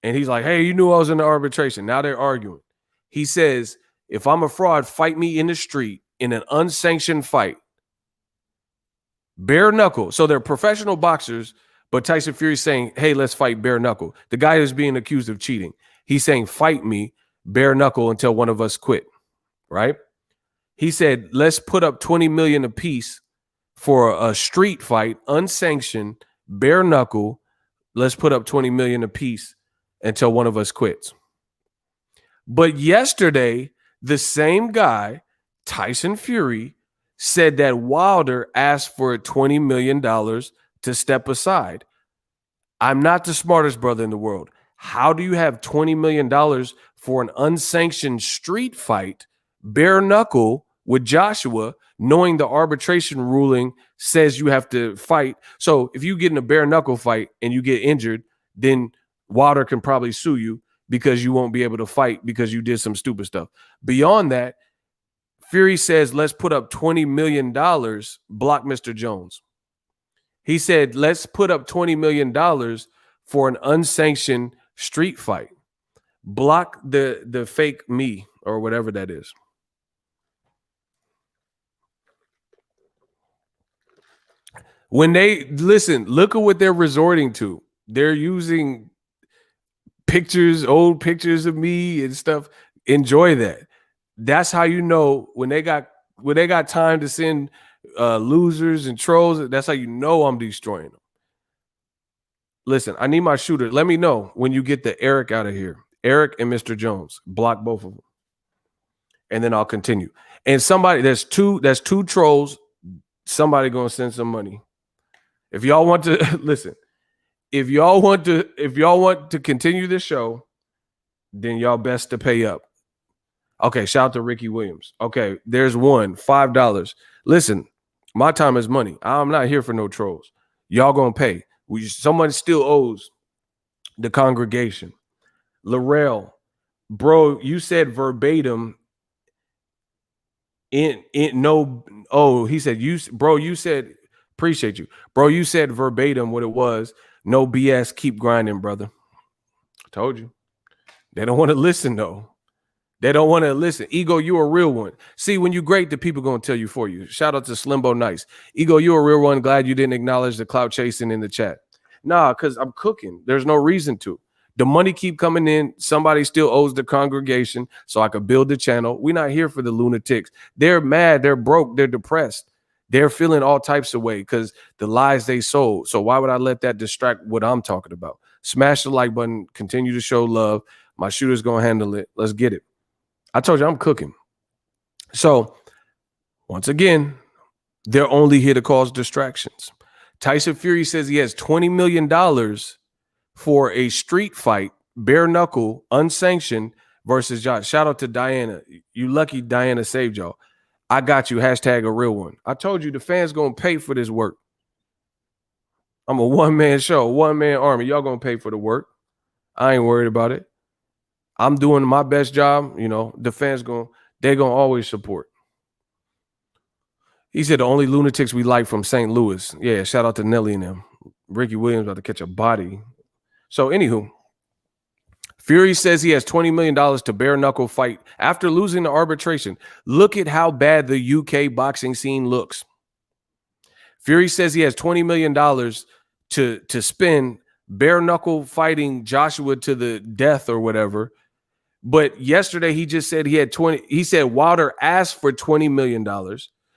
And he's like, hey, you knew I was in the arbitration. Now they're arguing. He says, if I'm a fraud, fight me in the street in an unsanctioned fight. Bare knuckle. So they're professional boxers, but Tyson Fury's saying, hey, let's fight bare knuckle. The guy is being accused of cheating. He's saying, fight me bare knuckle until one of us quit. Right? He said, let's put up 20 million apiece for a street fight, unsanctioned, bare knuckle. Let's put up 20 million apiece until one of us quits. But yesterday, the same guy, Tyson Fury, said that Wilder asked for $20 million to step aside. I'm not the smartest brother in the world. How do you have $20 million for an unsanctioned street fight, bare knuckle, with Joshua, knowing the arbitration ruling says you have to fight? So if you get in a bare knuckle fight and you get injured, then Wilder can probably sue you because you won't be able to fight because you did some stupid stuff. Beyond that, Fury says, let's put up $20 million, block Mr. Jones. He said, let's put up $20 million for an unsanctioned street fight. Block the fake me, or whatever that is. When they listen, look at what they're resorting to. They're using pictures, old pictures of me and stuff. Enjoy that. That's how you know when they got time to send losers and trolls. That's how you know I'm destroying them. Listen, I need my shooter. Let me know when you get the Eric out of here. Eric and Mr. Jones. Block both of them. And then I'll continue. And somebody, there's two trolls. Somebody gonna send some money. If y'all want to listen, if y'all want to continue this show, then y'all best to pay up. Okay, shout out to Ricky Williams. Okay, there's one, $5. Listen, my time is money. I'm not here for no trolls. Y'all gonna pay. Someone still owes the congregation. Laurel, bro, you said verbatim in no. Oh, he said you said appreciate you, bro. You said verbatim what it was. No BS. Keep grinding, brother. I told you. They don't want to listen though. They don't want to listen. Ego, you a real one. See, when you great, the people going to tell you for you. Shout out to Slimbo Nice. Ego, you a real one. Glad you didn't acknowledge the clout chasing in the chat. Nah, because I'm cooking. There's no reason to. The money keep coming in. Somebody still owes the congregation so I could build the channel. We're not here for the lunatics. They're mad. They're broke. They're depressed. They're feeling all types of way because the lies they sold. So why would I let that distract what I'm talking about? Smash the like button. Continue to show love. My shooter's going to handle it. Let's get it. I told you I'm cooking. So, once again, they're only here to cause distractions. Tyson Fury says he has $20 million for a street fight, bare knuckle, unsanctioned versus Josh. Shout out to Diana. You lucky Diana saved y'all. I got you. Hashtag a real one. I told you the fans going to pay for this work. I'm a one-man show, one-man army. Y'all going to pay for the work. I ain't worried about it. I'm doing my best job. You know, the fans they're going to always support. He said the only lunatics we like from St. Louis. Yeah, shout out to Nelly and them. Ricky Williams about to catch a body. So, anywho, Fury says he has $20 million to bare knuckle fight after losing the arbitration. Look at how bad the UK boxing scene looks. Fury says he has $20 million to spend bare knuckle fighting Joshua to the death or whatever. But yesterday he just said he had 20. He said Wilder asked for $20 million.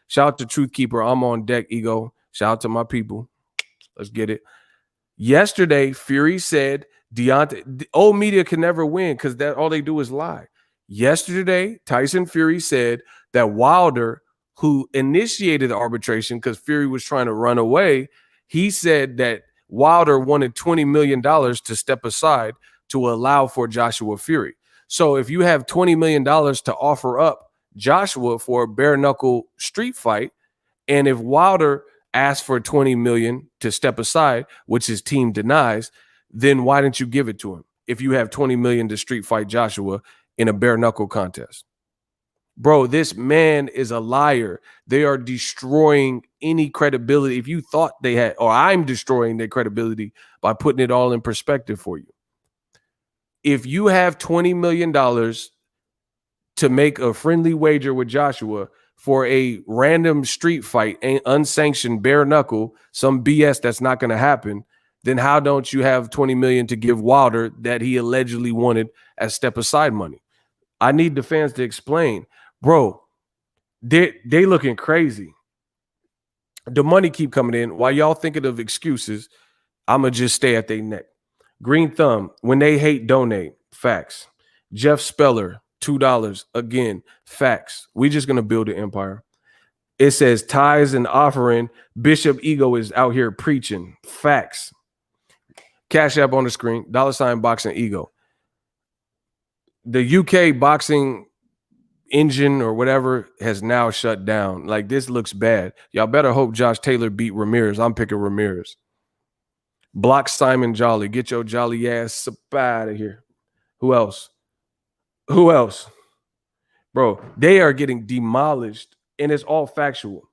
Shout out to Truth Keeper. I'm on deck, Ego. Shout out to my people. Let's get it. Yesterday, Fury said Deontay, old media can never win because that all they do is lie. Yesterday, Tyson Fury said that Wilder, who initiated the arbitration because Fury was trying to run away, he said that Wilder wanted $20 million to step aside to allow for Joshua Fury. So if you have $20 million to offer up Joshua for a bare knuckle street fight, and if Wilder asks for $20 million to step aside, which his team denies, then why didn't you give it to him if you have $20 million to street fight Joshua in a bare knuckle contest? Bro, this man is a liar. They are destroying any credibility. If you thought they had, or I'm destroying their credibility by putting it all in perspective for you. If you have $20 million to make a friendly wager with Joshua for a random street fight, unsanctioned bare knuckle, some BS that's not going to happen, then how don't you have $20 million to give Wilder that he allegedly wanted as step aside money? I need the fans to explain. Bro, they looking crazy. The money keep coming in. While y'all thinking of excuses, I'm going to just stay at their neck. Green Thumb, when they hate, donate. Facts. Jeff Speller, $2. Again, facts. We just going to build an empire. It says tithes and offering. Bishop Ego is out here preaching. Facts. Cash App on the screen. $ boxing Ego. The UK boxing engine or whatever has now shut down. Like, this looks bad. Y'all better hope Josh Taylor beat Ramirez. I'm picking Ramirez. Block Simon Jolly. Get your jolly ass up out of here. Who else? Who else? Bro, they are getting demolished, and it's all factual.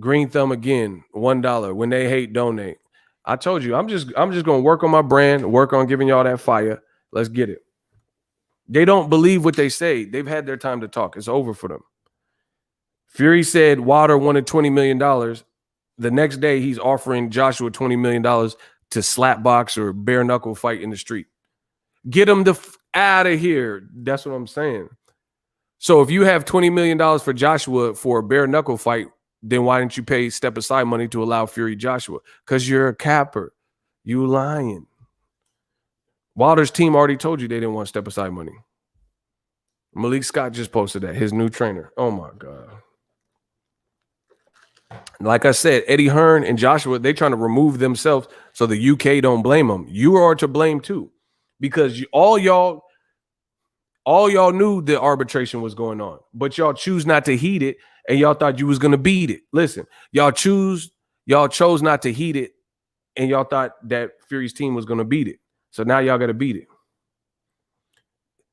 Green Thumb again, $1. When they hate, donate. I told you, I'm just going to work on my brand, work on giving y'all that fire. Let's get it. They don't believe what they say. They've had their time to talk. It's over for them. Fury said Wilder wanted $20 million. The next day, he's offering Joshua $20 million to slap box or bare knuckle fight in the street. Get him out of here. That's what I'm saying. So if you have $20 million for Joshua for a bare knuckle fight, then why didn't you pay step aside money to allow Fury Joshua? Because you're a capper. You lying. Wilder's team already told you they didn't want step aside money. Malik Scott just posted that, his new trainer. Oh my God. Like I said, Eddie Hearn and Joshua, they trying to remove themselves so the UK don't blame them. You are to blame too, because all y'all knew the arbitration was going on, but y'all choose not to heed it, and y'all thought you was gonna beat it. Listen, y'all chose not to heed it, and y'all thought that Fury's team was gonna beat it. So now y'all got to beat it.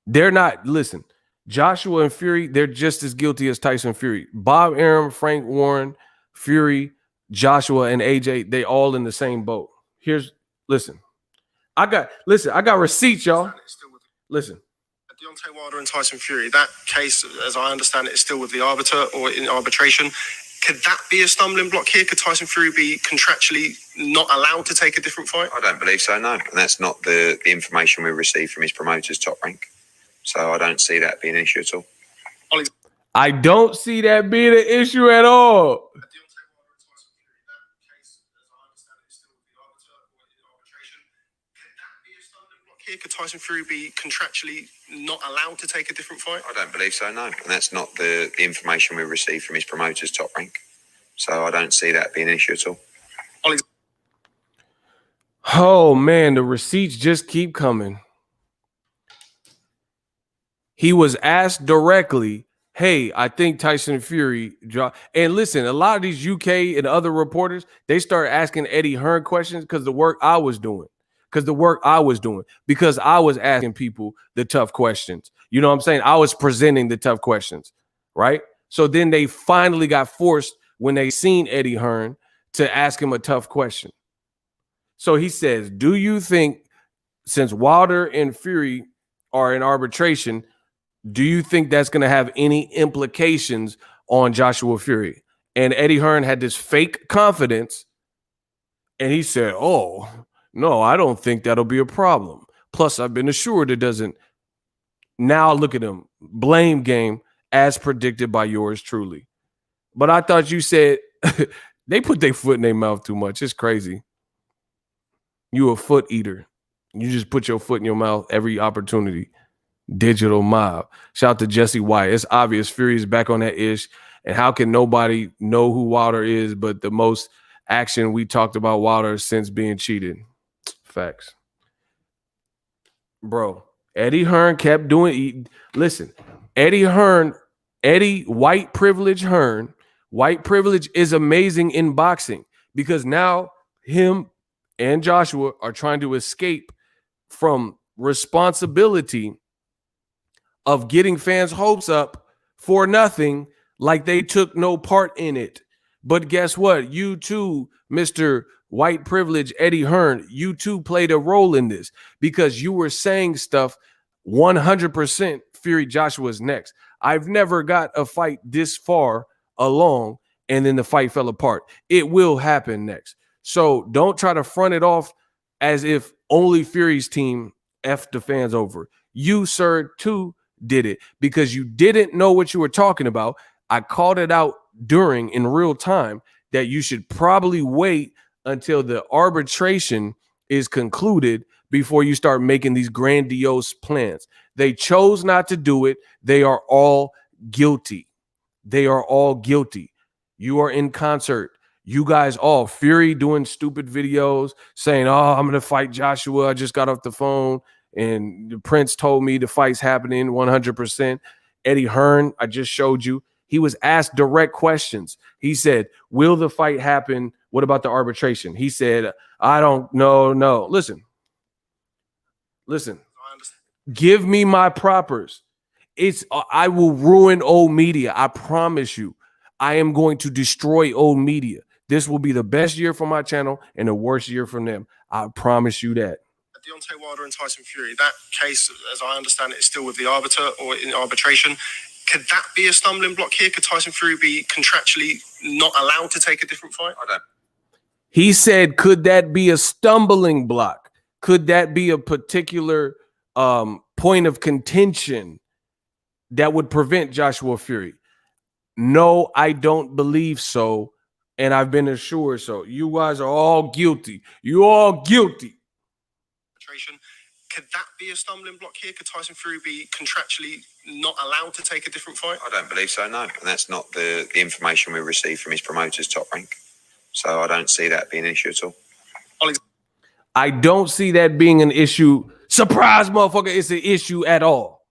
They're not. Listen, Joshua and Fury, they're just as guilty as Tyson Fury. Bob Arum, Frank Warren, Fury, Joshua, and AJ, they all in the same boat. Listen. I got receipts, y'all. Listen. Deontay Wilder and Tyson Fury, that case, as I understand it, is still with the arbiter or in arbitration. Could that be a stumbling block here? Could Tyson Fury be contractually not allowed to take a different fight? I don't believe so, no. And that's not the information we received from his promoters, Top Rank. So I don't see that being an issue at all. I don't see that being an issue at all. Could Tyson Fury be contractually not allowed to take a different fight? I don't believe so, no. And that's not the information we received from his promoters, Top Rank. So I don't see that being an issue at all. Oh, man, the receipts just keep coming. He was asked directly, hey, I think Tyson Fury and listen, a lot of these UK and other reporters, they start asking Eddie Hearn questions because the work I was doing. Because I was asking people the tough questions. You know what I'm saying? I was presenting the tough questions, right? So then they finally got forced when they seen Eddie Hearn to ask him a tough question. So he says, do you think, since Wilder and Fury are in arbitration, do you think that's going to have any implications on Joshua Fury? And Eddie Hearn had this fake confidence, and he said, oh, no, I don't think that'll be a problem. Plus, I've been assured it doesn't. Now look at him. Blame game as predicted by yours truly. But I thought you said they put their foot in their mouth too much. It's crazy. You a foot eater. You just put your foot in your mouth every opportunity. Digital mob. Shout out to Jesse White. It's obvious Fury is back on that ish. And how can nobody know who Wilder is but the most action we talked about Wilder since being cheated? Facts. Bro, Eddie Hearn kept doing. Listen, white privilege Hearn. White privilege is amazing in boxing because now him and Joshua are trying to escape from responsibility of getting fans' hopes up for nothing, like they took no part in it. But guess what? You too, Mr. White privilege Eddie Hearn, you too played a role in this because you were saying stuff 100% Fury Joshua's next. I've never got a fight this far along and then the fight fell apart. It will happen next. So don't try to front it off as if only Fury's team effed the fans over. You, sir, too, did it because you didn't know what you were talking about. I called it out in real time that you should probably wait until the arbitration is concluded before you start making these grandiose plans. They chose not to do it. They are all guilty. You are in concert. You guys all, Fury doing stupid videos saying, oh, I'm going to fight Joshua. I just got off the phone and the Prince told me the fight's happening 100%. Eddie Hearn, I just showed you. He was asked direct questions. He said, will the fight happen? What about the arbitration? He said, I don't know. No. Listen. Give me my propers. I will ruin old media. I promise you. I am going to destroy old media. This will be the best year for my channel and the worst year for them. I promise you that. Deontay Wilder and Tyson Fury, that case, as I understand it, is still with the arbiter or in arbitration. Could that be a stumbling block here? Could Tyson Fury be contractually not allowed to take a different fight? I don't. He said, could that be a stumbling block? Could that be a particular point of contention that would prevent Joshua Fury? No, I don't believe so. And I've been assured so. You guys are all guilty. You all guilty. Could that be a stumbling block here? Could Tyson Fury be contractually not allowed to take a different fight? I don't believe so, no. And that's not the information we received from his promoters, Top Rank. So I don't see that being an issue at all. I don't see that being an issue. Surprise, motherfucker, it's an issue at all.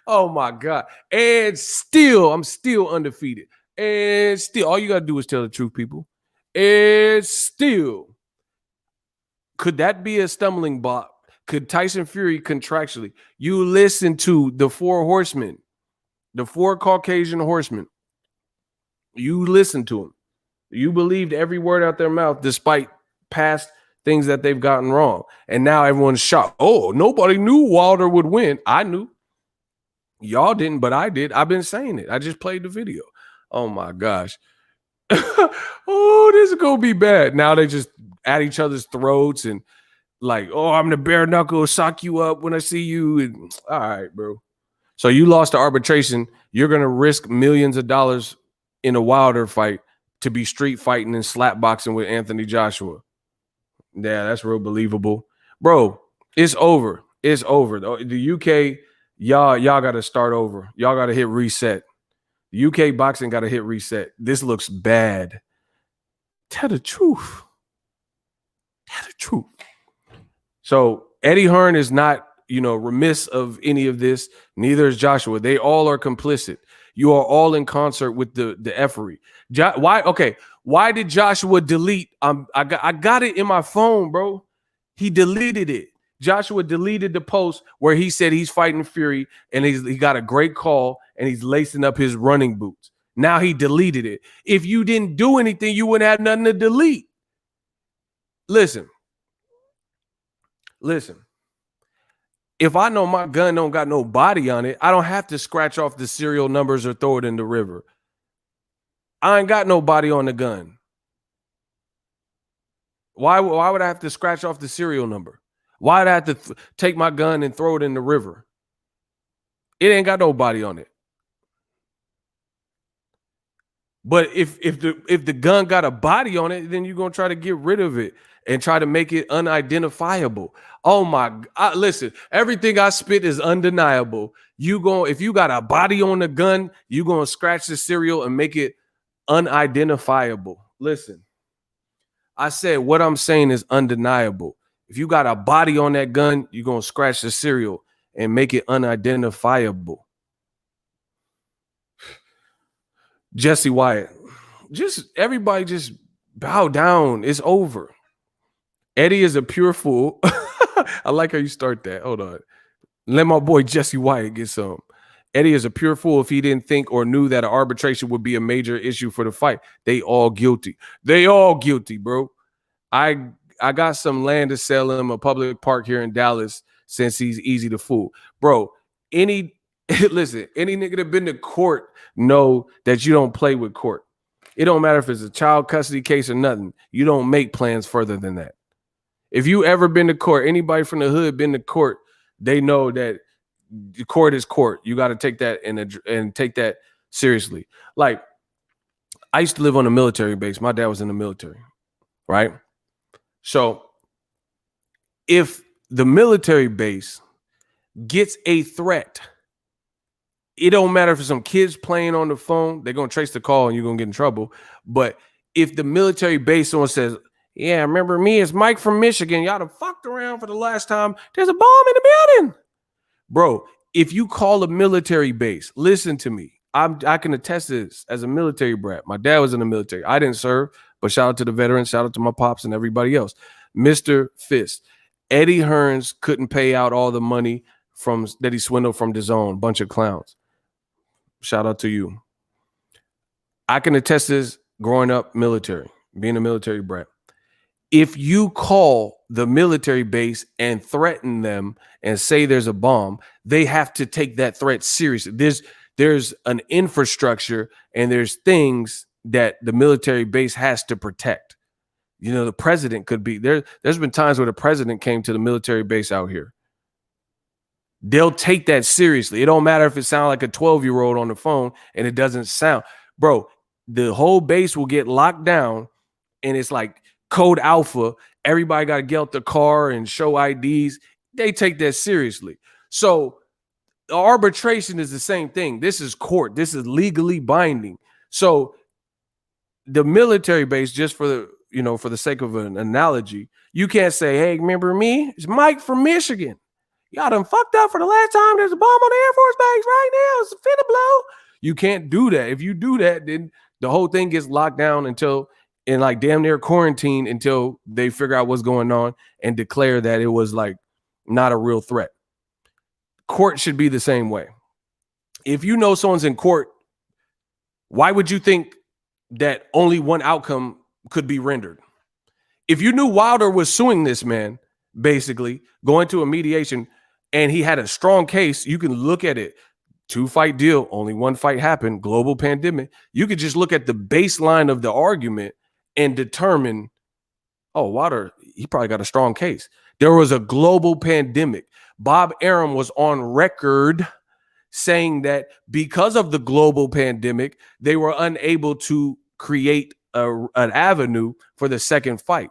Oh, my God. And still, I'm still undefeated. And still, all you got to do is tell the truth, people. And still, could that be a stumbling block? Could Tyson Fury contractually? You listen to the four horsemen, the four Caucasian horsemen. You listen to them. You believed every word out their mouth despite past things that they've gotten wrong. And now everyone's shocked. Oh, nobody knew Wilder would win. I knew. Y'all didn't, but I did. I've been saying it. I just played the video. Oh, my gosh. Oh, this is going to be bad. Now they just at each other's throats and like, oh, I'm the bare knuckle, sock you up when I see you. And, all right, bro. So you lost to arbitration. You're going to risk millions of dollars in a Wilder fight to be street fighting and slap boxing with Anthony Joshua. Yeah, that's real believable. Bro, it's over. It's over. The UK, y'all got to start over. Y'all got to hit reset. The UK boxing got to hit reset. This looks bad. Tell the truth. Tell the truth. So Eddie Hearn is not, remiss of any of this. Neither is Joshua. They all are complicit. You are all in concert with the effery. Why? Okay. Why did Joshua delete? I got it in my phone, bro. He deleted it. Joshua deleted the post where he said he's fighting Fury and he got a great call and he's lacing up his running boots. Now he deleted it. If you didn't do anything, you wouldn't have nothing to delete. Listen. If I know my gun don't got no body on it, I don't have to scratch off the serial numbers or throw it in the river. I ain't got no body on the gun. Why would I have to scratch off the serial number? Why would I have to take my gun and throw it in the river? It ain't got no body on it. But if the gun got a body on it, then you're gonna try to get rid of it and try to make it unidentifiable. Oh my God. Listen, everything I spit is undeniable. If you got a body on the gun, you're gonna scratch the serial and make it unidentifiable. Listen, I said what I'm saying is undeniable. If you got a body on that gun, you're gonna scratch the serial and make it unidentifiable. Jesse Wyatt, everybody just bow down. It's over. Eddie is a pure fool. I like how you start that. Hold on. Let my boy Jesse Wyatt get some. Eddie is a pure fool if he didn't think or knew that an arbitration would be a major issue for the fight. They all guilty. They all guilty, bro. I got some land to sell him, a public park here in Dallas, since he's easy to fool. Bro, any nigga that been to court know that you don't play with court. It don't matter if it's a child custody case or nothing. You don't make plans further than that. If you ever been to court, anybody from the hood been to court, they know that the court is court. You got to take that and take that seriously. Like, I used to live on a military base. My dad was in the military, right? So if the military base gets a threat, it don't matter if it's some kids playing on the phone, they're going to trace the call and you're going to get in trouble. But if the military base, someone says, yeah, remember me, it's Mike from Michigan. Y'all done fucked around for the last time. There's a bomb in the building. Bro, if you call a military base, listen to me. I can attest to this as a military brat. My dad was in the military. I didn't serve, but shout out to the veterans, shout out to my pops and everybody else. Mr. Fist, Eddie Hearns couldn't pay out all the money that he swindled from DAZN, bunch of clowns. Shout out to you. I can attest to this growing up military, being a military brat. If you call the military base and threaten them and say there's a bomb, they have to take that threat seriously. There's an infrastructure and there's things that the military base has to protect. You know, the president could be there. There's been times where the president came to the military base out here. They'll take that seriously. It don't matter if it sounds like a 12-year-old on the phone and it doesn't sound. Bro, the whole base will get locked down and it's like code alpha. Everybody got to get out the car and show IDs. They take that seriously. So arbitration is the same thing. This is court. This is legally binding. So the military base, just for the, you know, for the sake of an analogy, you can't say, hey, remember me? It's Mike from Michigan. Y'all done fucked up for the last time. There's a bomb on the Air Force Base right now. It's finna blow. You can't do that. If you do that, then the whole thing gets locked down until, in like damn near quarantine, until they figure out what's going on and declare that it was like not a real threat. Court should be the same way. If you know someone's in court, why would you think that only one outcome could be rendered? If you knew Wilder was suing this man, basically going to a mediation, and he had a strong case, you can look at it. 2-fight deal, only one fight happened, global pandemic. You could just look at the baseline of the argument and determine, oh, Wilder, he probably got a strong case. There was a global pandemic. Bob Arum was on record saying that because of the global pandemic, they were unable to create an avenue for the second fight.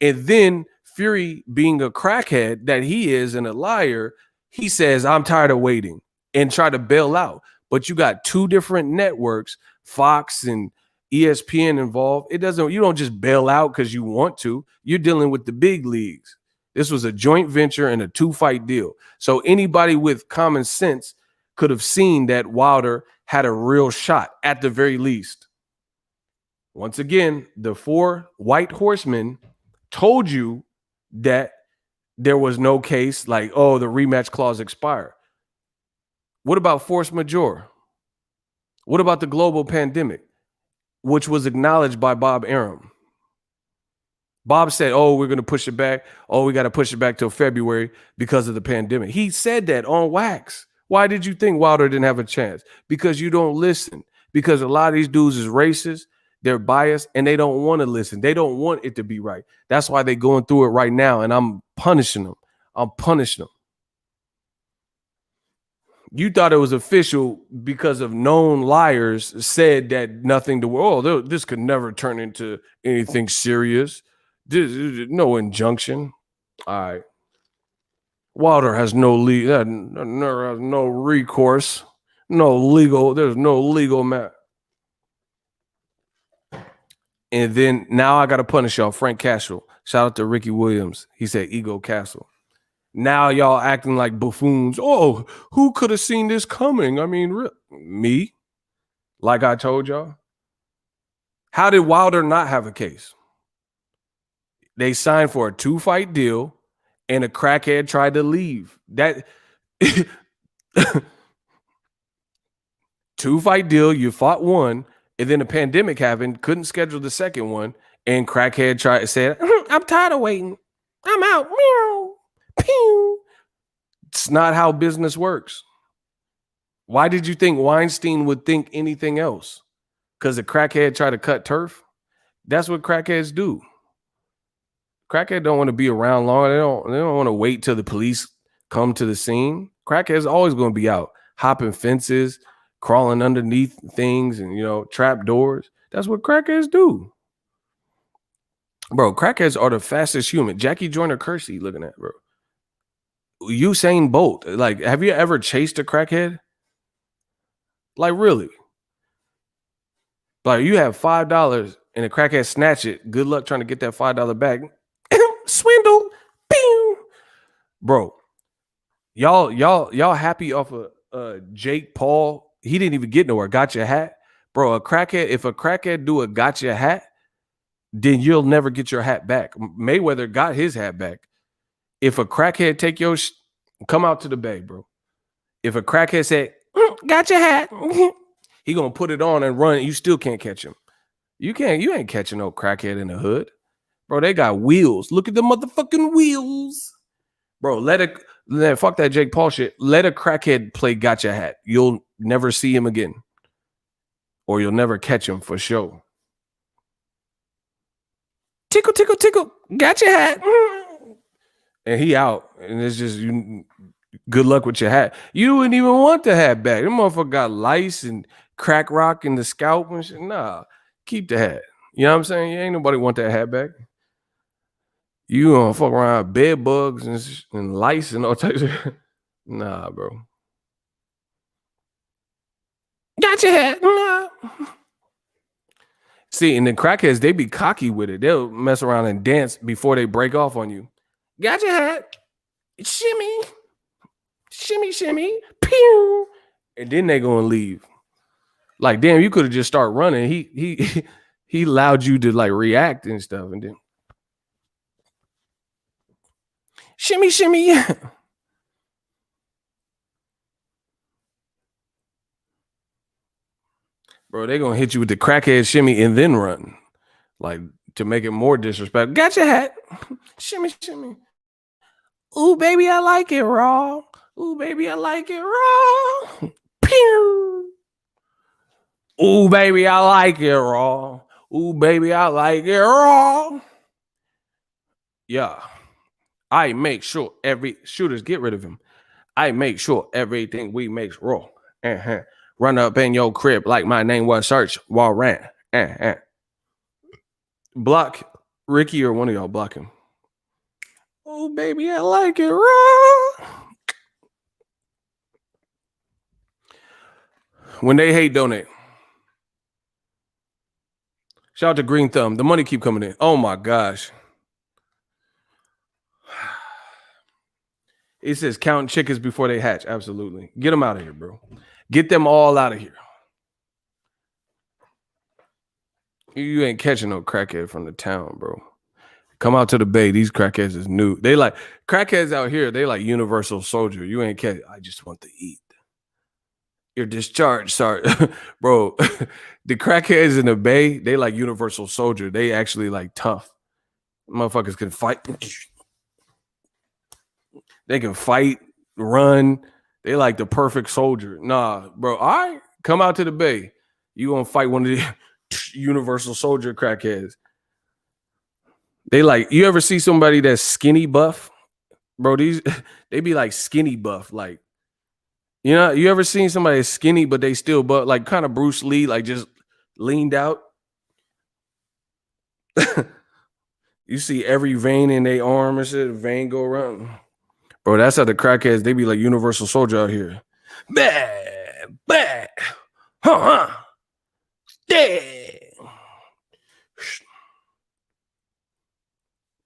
And then Fury, being a crackhead that he is and a liar, he says, I'm tired of waiting, and try to bail out. But you got two different networks, Fox and ESPN involved. You don't just bail out because you want to. You're dealing with the big leagues. This was a joint venture and a 2-fight deal. So anybody with common sense could have seen that Wilder had a real shot at the very least. Once again, the 4 white horsemen told you that there was no case, like, oh, the rematch clause expired. What about force majeure? What about the global pandemic, which was acknowledged by Bob Arum? Bob said, oh, we're going to push it back. Oh, we got to push it back till February because of the pandemic. He said that on wax. Why did you think Wilder didn't have a chance? Because you don't listen. Because a lot of these dudes is racist. They're biased and they don't want to listen. They don't want it to be right. That's why they're going through it right now. And I'm punishing them. You thought it was official because of known liars said that nothing to, this could never turn into anything serious. No injunction. All right. Wilder has no recourse. There's no legal matter. And then now I got to punish y'all. Frank Castle. Shout out to Ricky Williams. He said Ego Castle. Now y'all acting like buffoons. Oh, who could have seen this coming? I mean, me? Like I told y'all. How did Wilder not have a case? They signed for a 2-fight deal and a crackhead tried to leave. That 2-fight deal, you fought one, and then a pandemic happened, couldn't schedule the second one, and crackhead said, I'm tired of waiting. I'm out. Meow. Pew. It's not how business works. Why did you think Weinstein would think anything else? Because the crackhead tried to cut turf? That's what crackheads do. Crackhead don't want to be around long. They don't want to wait till the police come to the scene. Crackhead's always going to be out, hopping fences, crawling underneath things, and trap doors. That's what crackheads do. Bro, crackheads are the fastest human. Jackie Joyner Kersey looking at, bro. Usain Bolt. Like, have you ever chased a crackhead? Like, really? Like, you have $5 and a crackhead snatch it. Good luck trying to get that $5 back. Swindle. Pew. Bro, y'all happy off of Jake Paul? He didn't even get nowhere. Got your hat? Bro, if a crackhead do a got your hat, then you'll never get your hat back. Mayweather got his hat back. If a crackhead take your come out to the bay, bro. If a crackhead say, got your hat, he gonna put it on and run. You still can't catch him. You ain't catching no crackhead in the hood. Bro, they got wheels. Look at the motherfucking wheels. Bro, fuck that Jake Paul shit. Let a crackhead play gotcha hat. You'll never see him again. Or you'll never catch him for sure. Tickle, tickle, tickle. Gotcha hat. And he out. And it's just good luck with your hat. You wouldn't even want the hat back. That motherfucker got lice and crack rock in the scalp and shit. Nah, keep the hat. You know what I'm saying? Ain't nobody want that hat back. You gonna fuck around bed bugs and lice and all types of nah, bro. Got your hat. Nah. See, and the crackheads, they be cocky with it. They'll mess around and dance before they break off on you. Got your hat. Shimmy. Shimmy, shimmy. Pew. And then they gonna leave. Like, damn, you could have just started running. He allowed you to like react and stuff, and then shimmy, shimmy. Bro, they gonna hit you with the crackhead shimmy and then run. Like, to make it more disrespectful. Got your hat. Shimmy, shimmy. Ooh, baby, I like it raw. Ooh, baby, I like it raw. Pew. Ooh, baby, I like it raw. Ooh, baby, I like it raw. Yeah. I make sure shooters get rid of him. I make sure everything we makes raw. Run up in your crib like my name was Search while ran. Block Ricky or one of y'all block him. Oh, baby, I like it raw. When they hate, donate. Shout out to Green Thumb. The money keep coming in. Oh my gosh. It says count chickens before they hatch. Absolutely. Get them out of here, bro. Get them all out of here. You ain't catching no crackhead from the town, bro. Come out to the Bay. These crackheads is new. They like crackheads out here. They like universal soldier. You ain't catch. I just want to eat. You're discharged. Sorry, bro. The crackheads in the Bay, they like universal soldier. They actually like tough. Motherfuckers can fight. They can fight, run. They like the perfect soldier. Nah, bro. All right, come out to the Bay. You gonna fight one of the universal soldier crackheads. They like, you ever see somebody that's skinny buff? Bro, they be like skinny buff. Like, you know, you ever seen somebody that's skinny, but they still buff, like kind of Bruce Lee, like just leaned out? You see every vein in their arm and shit, vein go around. Bro, that's how the crackheads, they be like universal soldier out here. Bah, bah, huh, yeah.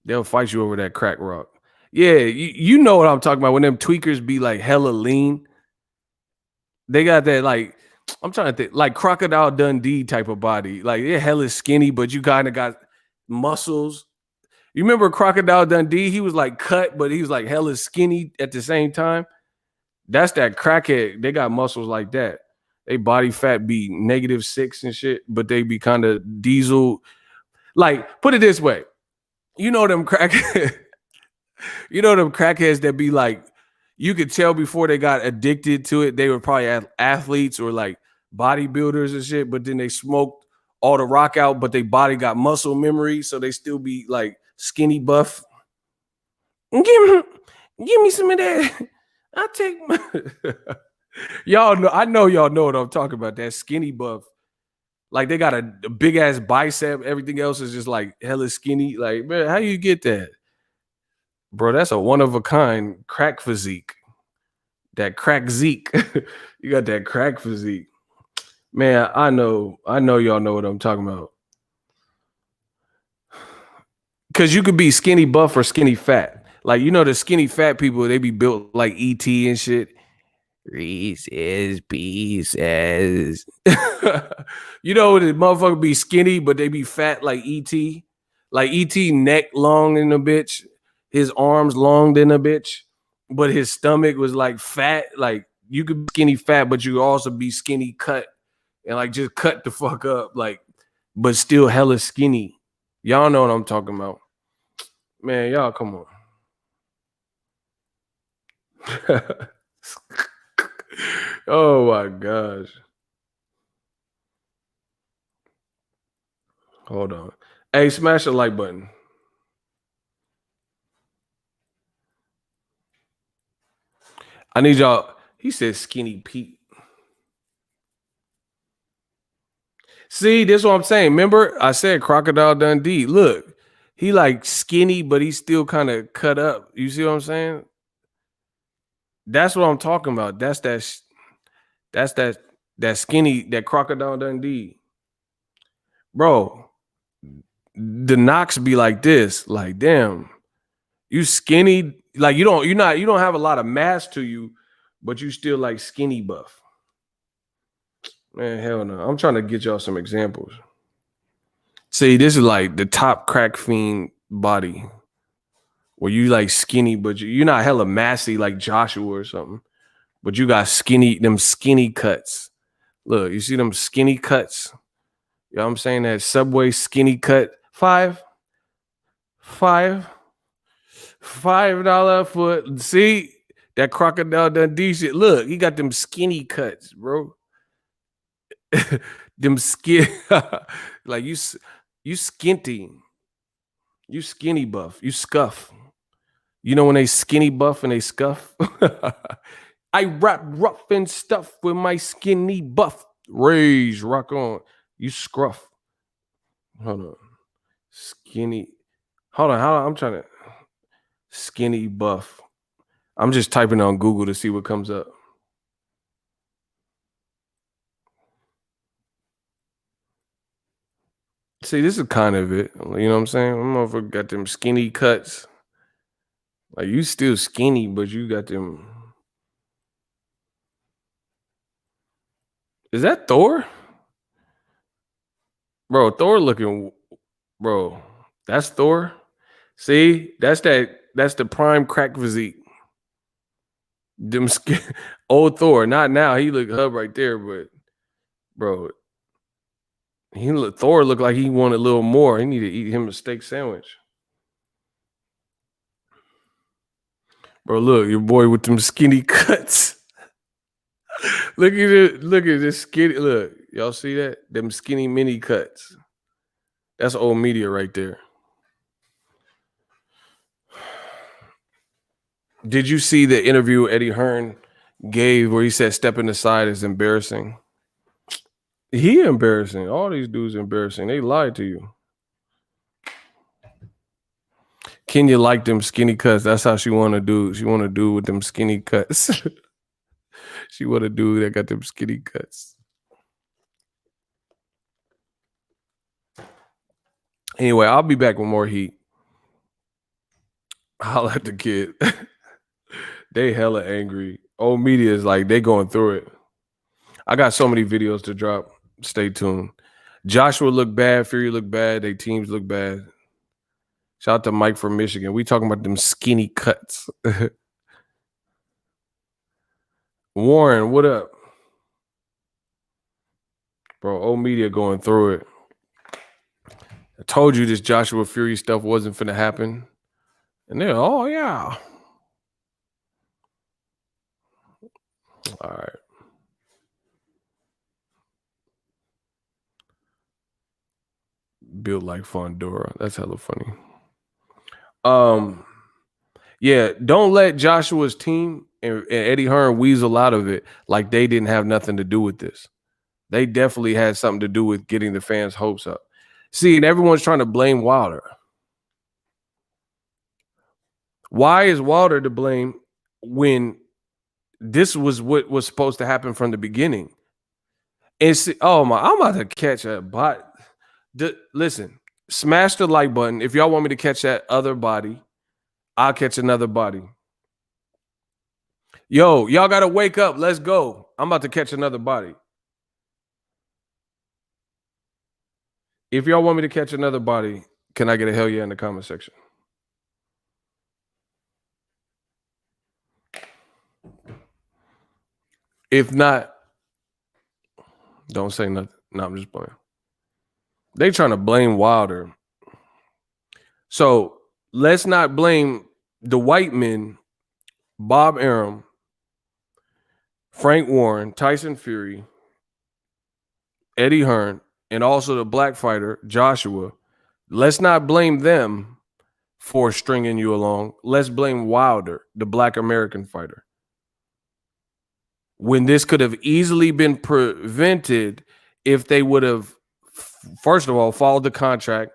They'll fight you over that crack rock. Yeah, you know what I'm talking about. When them tweakers be like hella lean, they got that like, I'm trying to think, like Crocodile Dundee type of body. Like they're hella skinny, but you kind of got muscles. You remember Crocodile Dundee? He was like cut, but he was like hella skinny at the same time. That's that crackhead. They got muscles like that. They body fat be -6 and shit, but they be kind of diesel. Like, put it this way. You know them crackheads that be like, you could tell before they got addicted to it, they were probably athletes or like bodybuilders and shit, but then they smoked all the rock out, but their body got muscle memory, so they still be like skinny buff. Give me some of that. I'll take my y'all know. I know y'all know what I'm talking about. That skinny buff. Like they got a big ass bicep. Everything else is just like hella skinny. Like, man, how you get that? Bro, that's a one of a kind crack physique. That crack Zeke. You got that crack physique. Man, I know y'all know what I'm talking about. Cause you could be skinny buff or skinny fat. Like, you know, the skinny fat people, they be built like ET and shit. Reese's Pieces. You know, the motherfucker be skinny, but they be fat like ET. Like ET neck long in a bitch. His arms long than a bitch. But his stomach was like fat. Like you could be skinny fat, but you could also be skinny cut. And like just cut the fuck up. Like, but still hella skinny. Y'all know what I'm talking about. Man, y'all, come on. Oh my gosh. Hold on. Hey, smash the like button. I need y'all. He said skinny Pete. See, this is what I'm saying. Remember, I said Crocodile Dundee. Look, he like skinny, but he's still kind of cut up. You see what I'm saying? That's what I'm talking about. That's that skinny, that Crocodile Dundee. Bro, the knocks be like this. Like, damn, you skinny. Like you don't have a lot of mass to you, but you still like skinny buff. Man, hell no. I'm trying to get y'all some examples. See, this is like the top crack fiend body. Where you like skinny, but you're not hella massy like Joshua or something. But you got them skinny cuts. Look, you see them skinny cuts? You know what I'm saying? That Subway skinny cut. $5 foot. See? That Crocodile Dundee shit. Look, he got them skinny cuts, bro. Them skin like you skinty. You skinny buff. You scuff. You know when they skinny buff and they scuff? I rap rough and stuff with my skinny buff. Rage, rock on. You scruff. Hold on. Skinny. Hold on. I'm trying to skinny buff. I'm just typing on Google to see what comes up. See, this is kind of it. You know what I'm saying? I'm motherfucker got them skinny cuts. Like you still skinny, but you got them. Is that Thor? Bro, Thor looking, bro. That's Thor. See, that's the prime crack physique. Them old Thor, not now. He look hub right there, but bro, Thor looked like he wanted a little more. He need to eat him a steak sandwich. Bro, look, your boy with them skinny cuts. Look at it. Look at this skinny. Look, y'all see that? Them skinny mini cuts. That's old media right there. Did you see the interview Eddie Hearn gave where he said stepping aside is embarrassing? He embarrassing. All these dudes embarrassing. They lied to you. Kenya like them skinny cuts. That's how she want to do. She want to do with them skinny cuts. She want to do that got them skinny cuts. Anyway, I'll be back with more heat. I'll at the kid. They hella angry. Old media is like they going through it. I got so many videos to drop. Stay tuned. Joshua look bad. Fury look bad. They teams look bad. Shout out to Mike from Michigan. We talking about them skinny cuts. Warren, what up? Bro, old media going through it. I told you this Joshua Fury stuff wasn't finna happen. And they're, oh, yeah. All right. Built like Fondora. That's hella funny. Yeah, don't let Joshua's team and Eddie Hearn weasel out of it like they didn't have nothing to do with this. They definitely had something to do with getting the fans' hopes up. See, and everyone's trying to blame Wilder. Why is Wilder to blame when this was what was supposed to happen from the beginning? And see, oh my, I'm about to catch a bot. Listen, smash the like button. If y'all want me to catch that other body, I'll catch another body. Yo, y'all got to wake up. Let's go. I'm about to catch another body. If y'all want me to catch another body, can I get a hell yeah in the comment section? If not, don't say nothing. No, I'm just playing. They trying to blame Wilder. So let's not blame the white men, Bob Arum, Frank Warren, Tyson Fury, Eddie Hearn, and also the black fighter, Joshua. Let's not blame them for stringing you along. Let's blame Wilder, the black American fighter. When this could have easily been prevented if they would have, first of all, followed the contract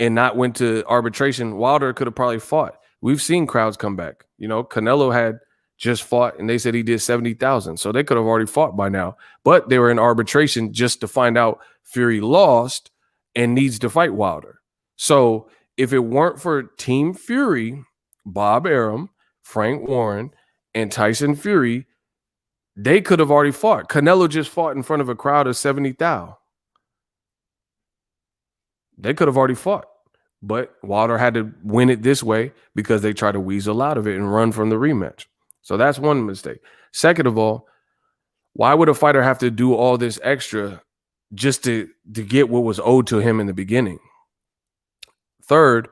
and not went to arbitration, Wilder could have probably fought. We've seen crowds come back. You know, Canelo had just fought and they said he did 70,000. So they could have already fought by now. But they were in arbitration just to find out Fury lost and needs to fight Wilder. So if it weren't for Team Fury, Bob Arum, Frank Warren, and Tyson Fury, they could have already fought. Canelo just fought in front of a crowd of 70,000. They could have already fought. But Wilder had to win it this way because they tried to weasel out of it and run from the rematch. So that's one mistake. Second of all, why would a fighter have to do all this extra just to get what was owed to him in the beginning? Third,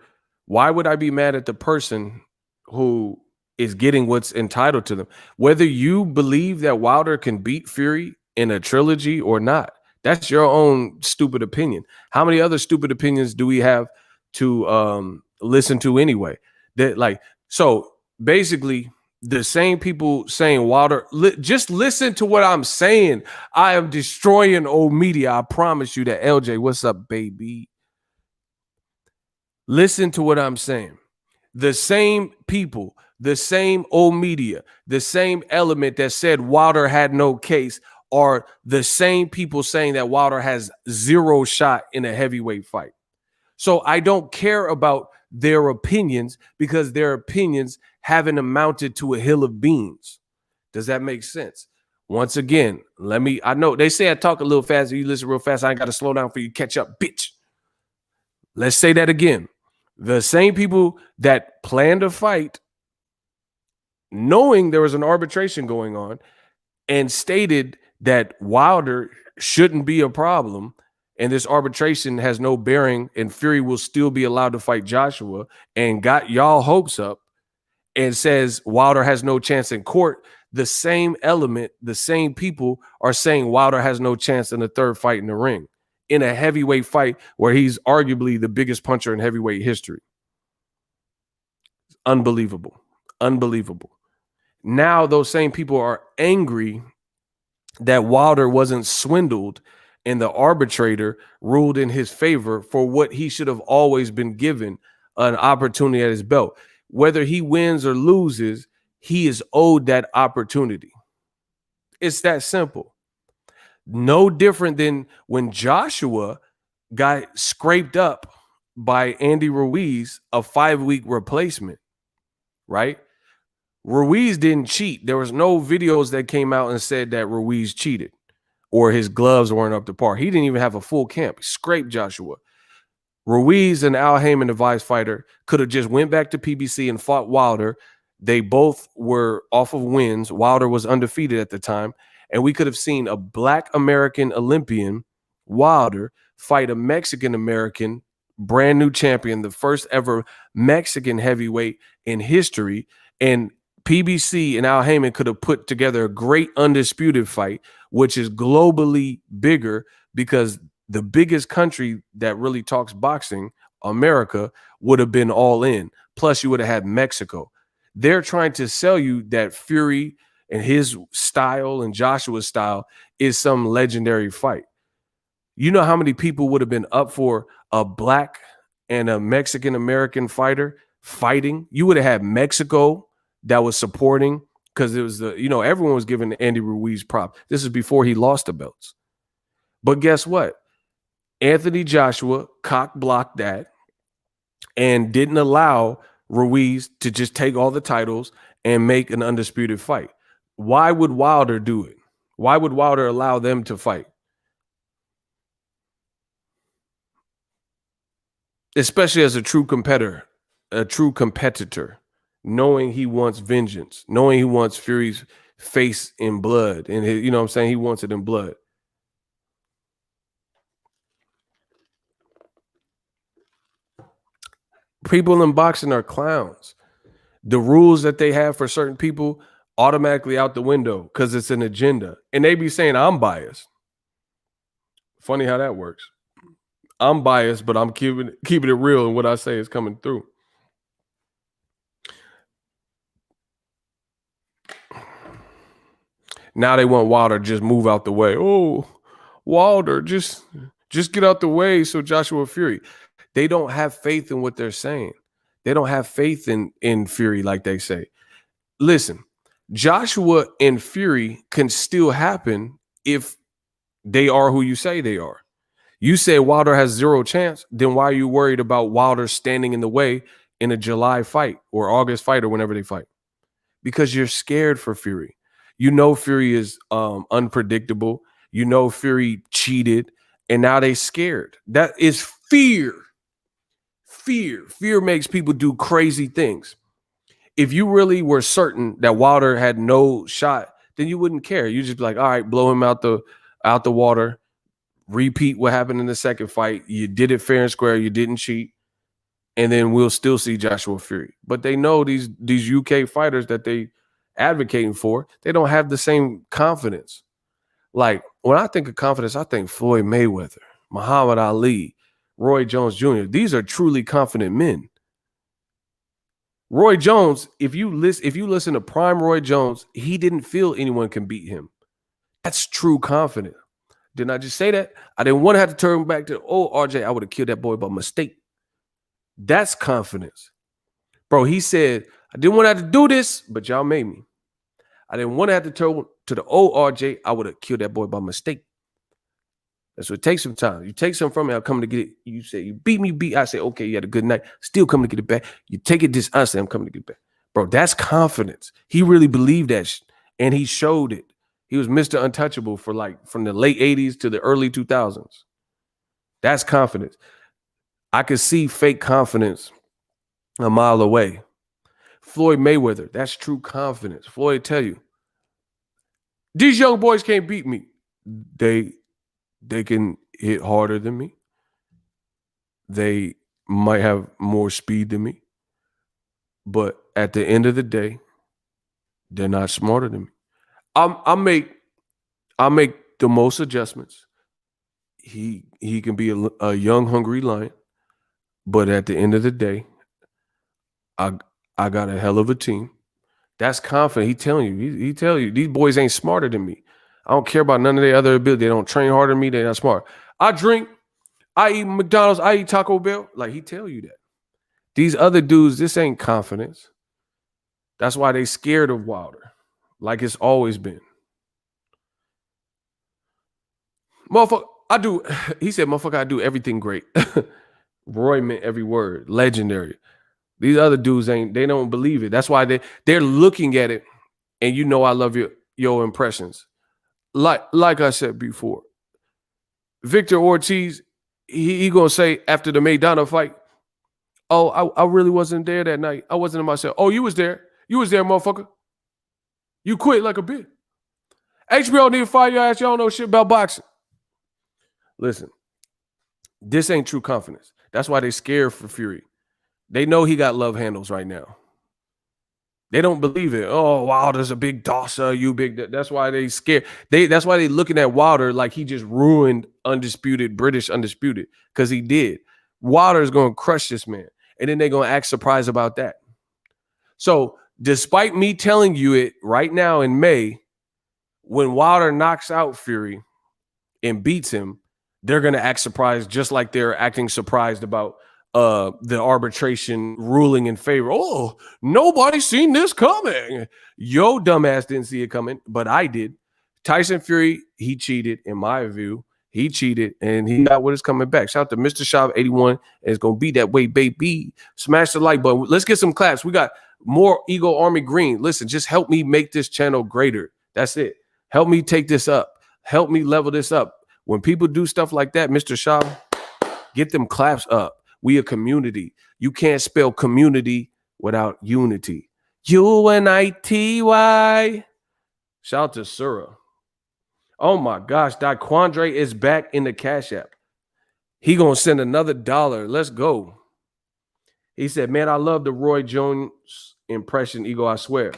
why would I be mad at the person who is getting what's entitled to them? Whether you believe that Wilder can beat Fury in a trilogy or not, that's your own stupid opinion. How many other stupid opinions do we have to listen to anyway? So basically, the same people saying Wilder, just listen to what I'm saying. I am destroying old media. I promise you that. LJ, what's up, baby? Listen to what I'm saying. The same people, the same old media, the same element that said Wilder had no case are the same people saying that Wilder has zero shot in a heavyweight fight. So I don't care about their opinions because their opinions haven't amounted to a hill of beans. Does that make sense? Once again, I know they say I talk a little fast. You listen real fast. I ain't got to slow down for you to catch up, bitch. Let's say that again. The same people that planned a fight, knowing there was an arbitration going on, and stated that Wilder shouldn't be a problem, and this arbitration has no bearing, and Fury will still be allowed to fight Joshua, and got y'all hopes up, and says Wilder has no chance in court. The same element, the same people are saying Wilder has no chance in the third fight in the ring, in a heavyweight fight where he's arguably the biggest puncher in heavyweight history. Unbelievable. Unbelievable. Now those same people are angry that Wilder wasn't swindled and the arbitrator ruled in his favor for what he should have always been given, an opportunity at his belt. Whether he wins or loses, he is owed that opportunity. It's that simple. No different than when Joshua got scraped up by Andy Ruiz, a 5-week replacement, right? Ruiz didn't cheat. There was no videos that came out and said that Ruiz cheated or his gloves weren't up to par. He didn't even have a full camp. He scraped Joshua. Ruiz and Al Heyman, the vice fighter, could have just went back to PBC and fought Wilder. They both were off of wins. Wilder was undefeated at the time. And we could have seen a black American Olympian, Wilder, fight a Mexican American brand new champion, the first ever Mexican heavyweight in history. And PBC and Al Heyman could have put together a great undisputed fight, which is globally bigger because the biggest country that really talks boxing, America, would have been all in. Plus, you would have had Mexico. They're trying to sell you that Fury and his style and Joshua's style is some legendary fight. You know how many people would have been up for a black and a Mexican American fighter fighting? You would have had Mexico that was supporting because it was everyone was giving Andy Ruiz prop. This is before he lost the belts. But guess what? Anthony Joshua cock blocked that and didn't allow Ruiz to just take all the titles and make an undisputed fight. Why would Wilder do it? Why would Wilder allow them to fight? Especially as a true competitor, knowing he wants vengeance, knowing he wants Fury's face in blood, and he wants it in blood. People in boxing are clowns. The rules that they have for certain people automatically out the window because it's an agenda. And they be saying, I'm biased. Funny how that works. I'm biased, but I'm keeping it real, and what I say is coming through. Now they want Wilder to just move out the way. Oh, Wilder, just get out the way so Joshua Fury. They don't have faith in what they're saying. They don't have faith in Fury like they say. Listen, Joshua and Fury can still happen if they are who you say they are. You say Wilder has zero chance, then why are you worried about Wilder standing in the way in a July fight or August fight or whenever they fight? Because you're scared for Fury. You know Fury is unpredictable. You know Fury cheated, and now they scared. That is fear. Fear makes people do crazy things. If you really were certain that Wilder had no shot, then you wouldn't care. You just be like, all right, blow him out the water. Repeat what happened in the second fight. You did it fair and square. You didn't cheat. And then we'll still see Joshua Fury. But they know these UK fighters that they advocating for, they don't have the same confidence. Like, when I think of confidence, I think Floyd Mayweather, Muhammad Ali, Roy Jones Jr. These are truly confident men. Roy Jones, if you listen to prime Roy Jones, he didn't feel anyone can beat him. That's true confidence. Didn't I just say that? I didn't want to have to turn back to, RJ, I would have killed that boy by mistake. That's confidence. Bro, he said, I didn't want to have to do this, but y'all made me. I didn't want to have to turn to the RJ, I would have killed that boy by mistake. That's what it takes some time. You take something from me, I'll come to get it. You say, you beat me, I say, okay, you had a good night. Still coming to get it back. You take it dishonestly, I'm coming to get it back. Bro, that's confidence. He really believed that shit, and he showed it. He was Mr. Untouchable for from the late 80s to the early 2000s. That's confidence. I could see fake confidence a mile away. Floyd Mayweather, that's true confidence. Floyd tell you, these young boys can't beat me. They can hit harder than me. They might have more speed than me. But at the end of the day, they're not smarter than me. I make the most adjustments. He can be a young, hungry lion, but at the end of the day, I got a hell of a team. That's confident. He telling you. He tell you these boys ain't smarter than me. I don't care about none of their other ability. They don't train harder than me. They're not smart. I drink. I eat McDonald's. I eat Taco Bell. Like, he tell you that. These other dudes, this ain't confidence. That's why they scared of Wilder, like it's always been. Motherfucker, I do. He said, motherfucker, I do everything great. Roy meant every word. Legendary. These other dudes they don't believe it. That's why they're looking at it, and you know I love your impressions. Like I said before, Victor Ortiz, he gonna say after the Maidana fight, oh, I really wasn't there that night. I wasn't in myself. Oh, you was there. You was there, motherfucker. You quit like a bitch. HBO need to fire your ass. Y'all don't know shit about boxing. Listen, this ain't true confidence. That's why they scared for Fury. They know he got love handles right now. They don't believe it. Oh, Wilder's a big dosser, you big. That's why they scared. That's why they looking at Wilder like he just ruined British Undisputed, because he did. Wilder's going to crush this man, and then they're going to act surprised about that. So despite me telling you it right now in May, when Wilder knocks out Fury and beats him, they're going to act surprised, just like they're acting surprised about the arbitration ruling in favor. Oh, nobody seen this coming. Yo, dumbass didn't see it coming, but I did. Tyson Fury, he cheated, in my view. He cheated, and he got what is coming back. Shout out to Mr. Shop 81, and it's going to be that way, baby. Smash the like button. Let's get some claps. We got more Ego Army Green. Listen, just help me make this channel greater. That's it. Help me take this up. Help me level this up. When people do stuff like that, Mr. Shop, get them claps up. We a community. You can't spell community without unity. UNITY. Shout out to Sura. Oh my gosh, Daquandre is back in the Cash App. He gonna send another $1. Let's go. He said, man, I love the Roy Jones impression, Ego, I swear.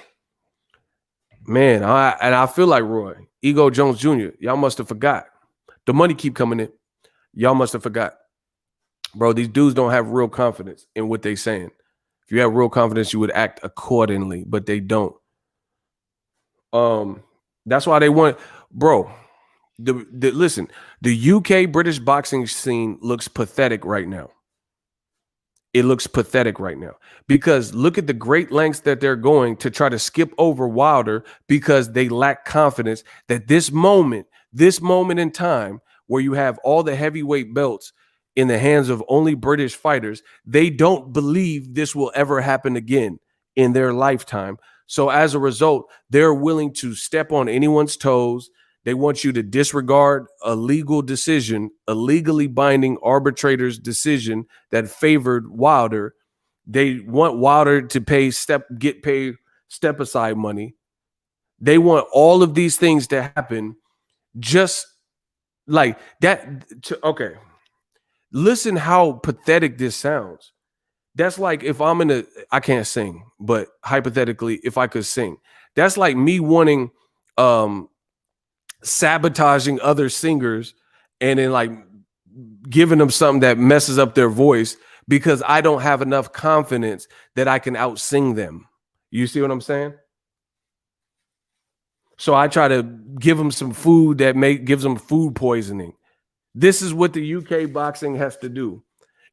Man, I feel like Roy. Ego Jones Jr., y'all must have forgot. The money keep coming in. Y'all must have forgot. Bro, these dudes don't have real confidence in what they saying. If you have real confidence, you would act accordingly, but they don't. That's why they want, bro. Listen, the UK British boxing scene looks pathetic right now. It looks pathetic right now because look at the great lengths that they're going to try to skip over Wilder because they lack confidence that this moment in time where you have all the heavyweight belts in the hands of only British fighters, they don't believe this will ever happen again in their lifetime. So as a result, they're willing to step on anyone's toes. They want you to disregard a legal decision, a legally binding arbitrator's decision that favored Wilder. They want Wilder to get paid step aside money. They want all of these things to happen just like that. Okay. Listen how pathetic this sounds. That's like if I can't sing, but hypothetically, if I could sing, that's like me wanting, sabotaging other singers and then like giving them something that messes up their voice because I don't have enough confidence that I can out-sing them. You see what I'm saying? So I try to give them some food that gives them food poisoning. This is what the UK boxing has to do.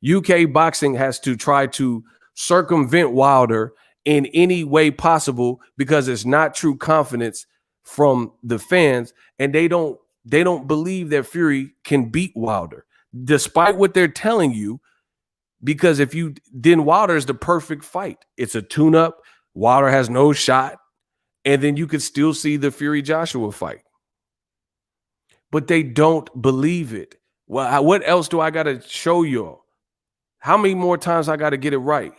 UK boxing has to try to circumvent Wilder in any way possible because it's not true confidence from the fans, and they don't believe that Fury can beat Wilder, despite what they're telling you. Because then Wilder is the perfect fight. It's a tune-up. Wilder has no shot, and then you could still see the Fury Joshua fight. But they don't believe it. Well, what else do I got to show y'all? How many more times I got to get it right?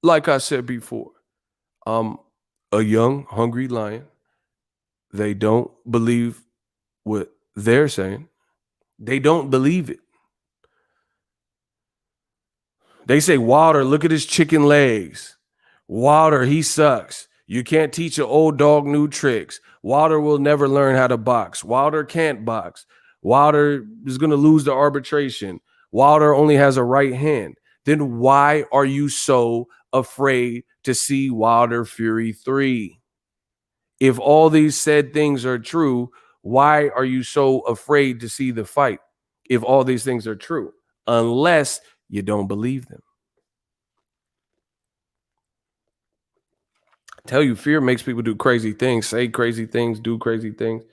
Like I said before, a young, hungry lion. They don't believe what they're saying. They don't believe it. They say, Wilder, look at his chicken legs. Wilder, he sucks. You can't teach an old dog new tricks. Wilder will never learn how to box. Wilder can't box. Wilder is going to lose the arbitration. Wilder only has a right hand. Then why are you so afraid to see Wilder Fury 3? If all these said things are true, why are you so afraid to see the fight? If all these things are true, unless you don't believe them. I tell you, fear makes people do crazy things, say crazy things, do crazy things.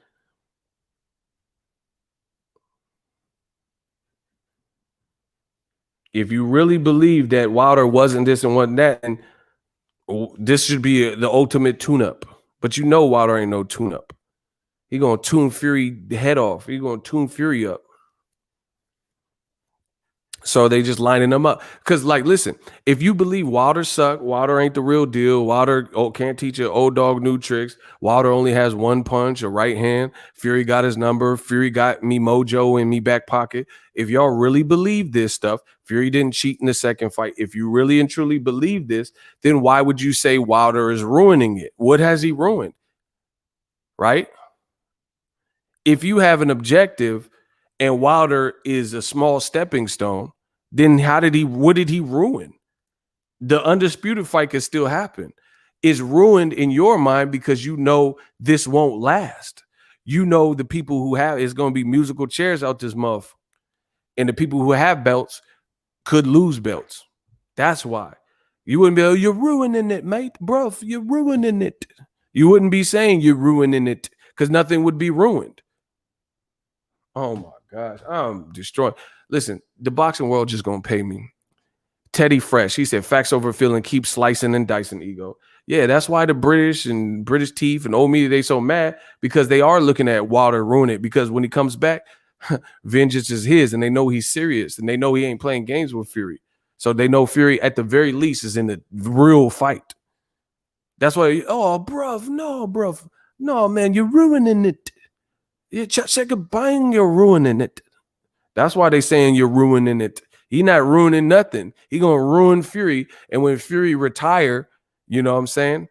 If you really believe that Wilder wasn't this and wasn't that, and this should be the ultimate tune-up. But you know Wilder ain't no tune-up. He gonna tune Fury head off. He gonna tune Fury up. So they just lining them up. Because, like, listen, if you believe Wilder suck, Wilder ain't the real deal, Wilder can't teach an old dog new tricks, Wilder only has one punch, a right hand, Fury got his number, Fury got me mojo in me back pocket. If y'all really believe this stuff, Fury didn't cheat in the second fight. If you really and truly believe this, then why would you say Wilder is ruining it? What has he ruined? Right? If you have an objective and Wilder is a small stepping stone, then what did he ruin? The undisputed fight could still happen. It's ruined in your mind because you know this won't last. You know the people who have it's going to be musical chairs out this month, and the people who have belts could lose belts. That's why. You wouldn't be, oh, you're ruining it, mate, bro. You're ruining it. You wouldn't be saying you're ruining it because nothing would be ruined. Oh my gosh, I'm destroyed. Listen, the boxing world just gonna pay me. Teddy Fresh, he said, facts over feeling, keep slicing and dicing, Ego. Yeah, that's why the British and British Teeth and old media, they so mad because they are looking at Wilder ruin it because when he comes back, vengeance is his and they know he's serious and they know he ain't playing games with Fury. So they know Fury at the very least is in the real fight. That's why, no, man, you're ruining it. Yeah, check it, bang, you're ruining it. That's why they saying you're ruining it. He not ruining nothing. He gonna ruin Fury, and when Fury retire, you know what I'm saying?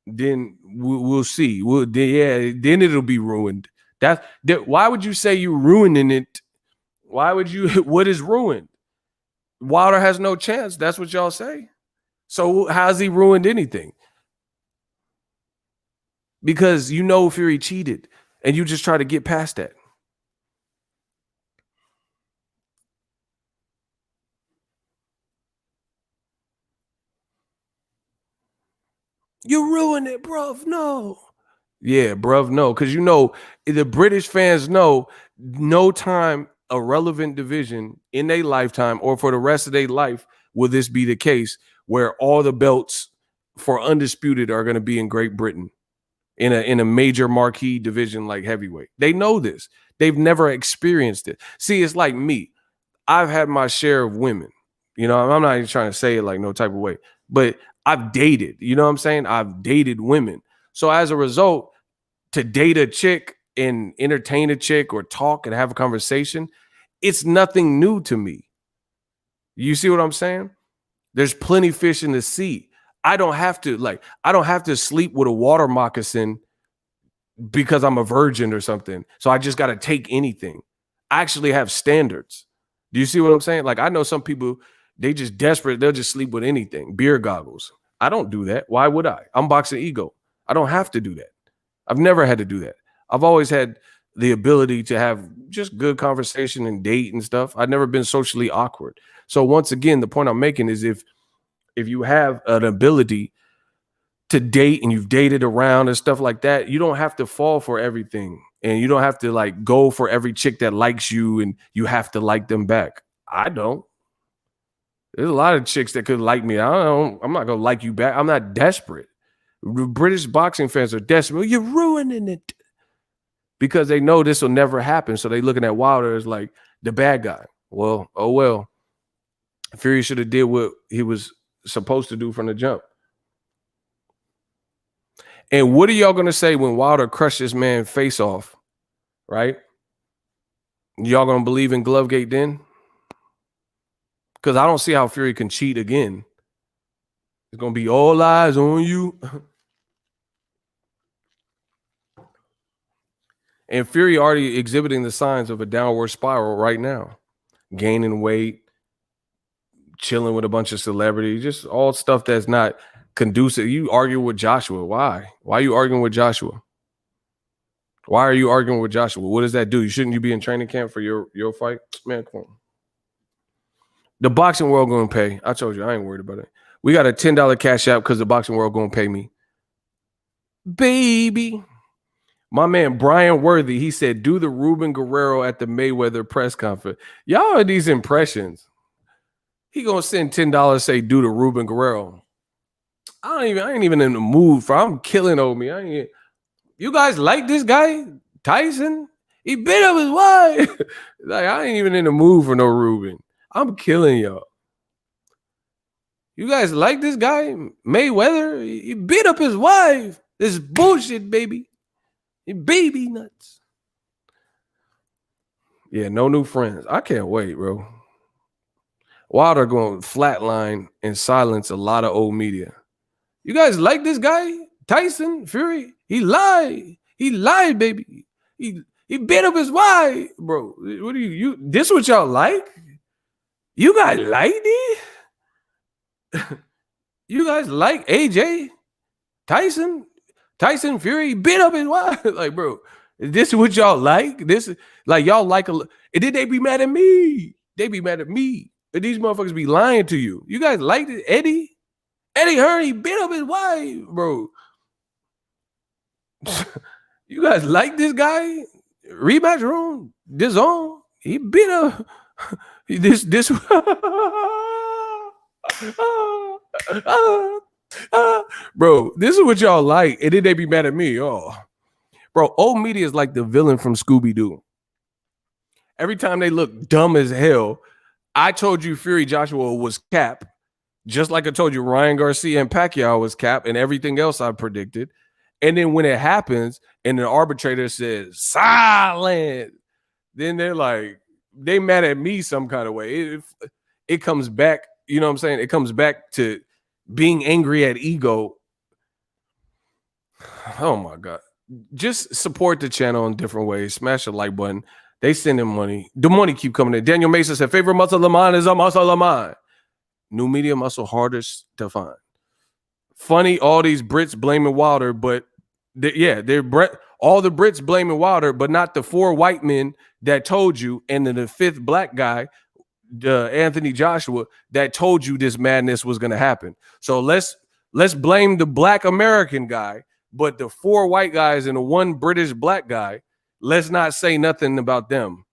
Then we'll see. Then it'll be ruined. Why would you say you ruining it? Why would you? What is ruined? Wilder has no chance. That's what y'all say. So how's he ruined anything? Because you know Fury cheated, and you just try to get past that. You ruined it, bruv. No. Yeah, bruv, no. Because you know, the British fans know no time a relevant division in their lifetime or for the rest of their life will this be the case where all the belts for undisputed are going to be in Great Britain in a major marquee division like heavyweight. They know this. They've never experienced it. See, it's like me. I've had my share of women. You know, I'm not even trying to say it like no type of way, but I've dated. You know what I'm saying? I've dated women. So as a result, to date a chick and entertain a chick or talk and have a conversation, it's nothing new to me. You see what I'm saying? There's plenty fish in the sea. I don't have to sleep with a water moccasin because I'm a virgin or something. So I just got to take anything. I actually have standards. Do you see what I'm saying? Like, I know some people, they just desperate. They'll just sleep with anything. Beer goggles. I don't do that. Why would I? I'm boxing ego. I don't have to do that. I've never had to do that. I've always had the ability to have just good conversation and date and stuff. I've never been socially awkward. So once again, the point I'm making is if you have an ability to date and you've dated around and stuff like that, you don't have to fall for everything. And you don't have to like go for every chick that likes you and you have to like them back. I don't. There's a lot of chicks that could like me. I'm not going to like you back. I'm not desperate. British boxing fans are desperate. You're ruining it. Because they know this will never happen. So they looking at Wilder as like the bad guy. Well, oh well. Fury should have did what he was supposed to do from the jump. And what are y'all going to say when Wilder crushed this man face off, right? Y'all going to believe in Glovegate then? Because I don't see how Fury can cheat again. It's going to be all eyes on you. And Fury already exhibiting the signs of a downward spiral right now. Gaining weight, chilling with a bunch of celebrities, just all stuff that's not conducive. You argue with Joshua. Why? Why are you arguing with Joshua? Why are you arguing with Joshua? What does that do? Shouldn't you be in training camp for your fight? Man, come on. The boxing world going to pay. I told you, I ain't worried about it. We got a $10 cash app because the boxing world going to pay me. Baby. My man, Brian Worthy, he said, do the Ruben Guerrero at the Mayweather press conference. Y'all are these impressions. He going to send $10, say, do the Ruben Guerrero. I ain't even in the mood for, I'm killing on me. You guys like this guy? Tyson? He bit up his wife. Like, I ain't even in the mood for no Ruben. I'm killing y'all. You guys like this guy? Mayweather? He beat up his wife. This is bullshit, baby. He baby nuts. Yeah, no new friends. I can't wait, bro. Wilder going to flatline and silence a lot of old media. You guys like this guy? Tyson Fury? He lied. He lied, baby. He beat up his wife. Bro, what do you this what y'all like? You guys like this? You guys like AJ? Tyson Fury beat up his wife. Like, bro, is this what y'all like? This is like y'all like and then they be mad at me. They be mad at me. But these motherfuckers be lying to you. You guys like it? Eddie Hearn, he beat up his wife, bro. You guys like this guy? Rematch room, this on. He beat up this. Bro, this is what y'all like, and then they be mad at me. Oh, bro, old media is like the villain from Scooby-Doo. Every time they look dumb as hell, I told you Fury Joshua was cap, just like I told you Ryan Garcia and Pacquiao was cap, and everything else I predicted. And then when it happens, and the arbitrator says silent, then they're like, they mad at me some kind of way. it comes back, you know what I'm saying? It comes back to being angry at ego. Oh my God. Just support the channel in different ways. Smash the like button. They send him money. The money keep coming in. Daniel Mason said, favorite muscle of the mind is a muscle of mine. New media muscle hardest to find. Funny, all these Brits blaming Wilder, but they're all the Brits blaming Wilder, but not the 4 white men that told you, and then the 5th black guy, Anthony Joshua, that told you this madness was going to happen. So let's blame the black American guy, but the 4 white guys and the 1 British black guy, let's not say nothing about them.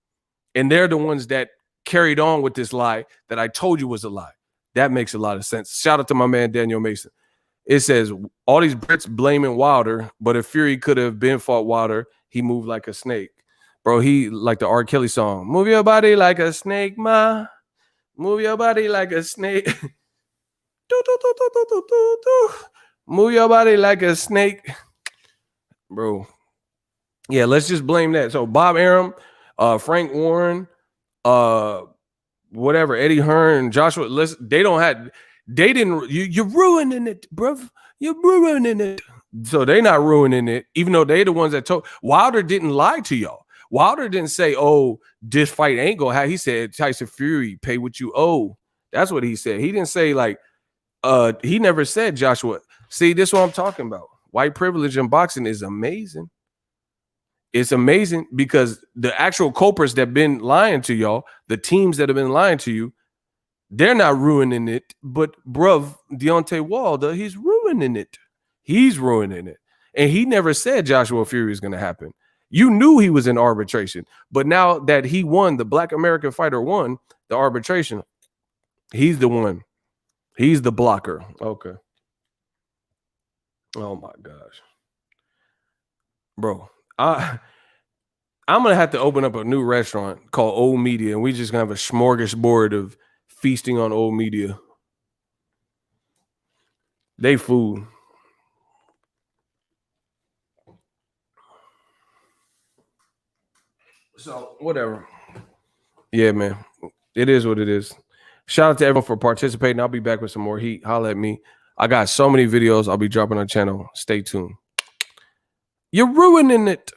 And they're the ones that carried on with this lie that I told you was a lie. That makes a lot of sense. Shout out to my man Daniel Mason. It says all these Brits blaming Wilder, but if Fury could have been fought Wilder, he moved like a snake. Bro, he like the R. Kelly song. Move your body like a snake, ma. Move your body like a snake. Move your body like a snake. Bro. Yeah, let's just blame that. So Bob Arum, Frank Warren, whatever, Eddie Hearn, Joshua, you're ruining it, bro. You're ruining it. So they not ruining it, even though they the ones that told. Wilder didn't lie to y'all. Wilder didn't say, oh, this fight ain't gonna happen. He said, Tyson Fury, pay what you owe. That's what he said. He didn't say like, he never said Joshua. See, this is what I'm talking about. White privilege in boxing is amazing. It's amazing because the actual culprits that been lying to y'all, the teams that have been lying to you, they're not ruining it. But bruv, Deontay Wilder, he's ruining it. He's ruining it. And he never said Joshua Fury is going to happen. You knew he was in arbitration. But now that he won, the black American fighter won the arbitration, he's the one. He's the blocker. Okay. Oh my gosh. Bro, I'm going to have to open up a new restaurant called Old Media, and we just going to have a smorgasbord of feasting on old media. They food. So, whatever. Yeah, man. It is what it is. Shout out to everyone for participating. I'll be back with some more heat. Holla at me. I got so many videos I'll be dropping on the channel. Stay tuned. You're ruining it.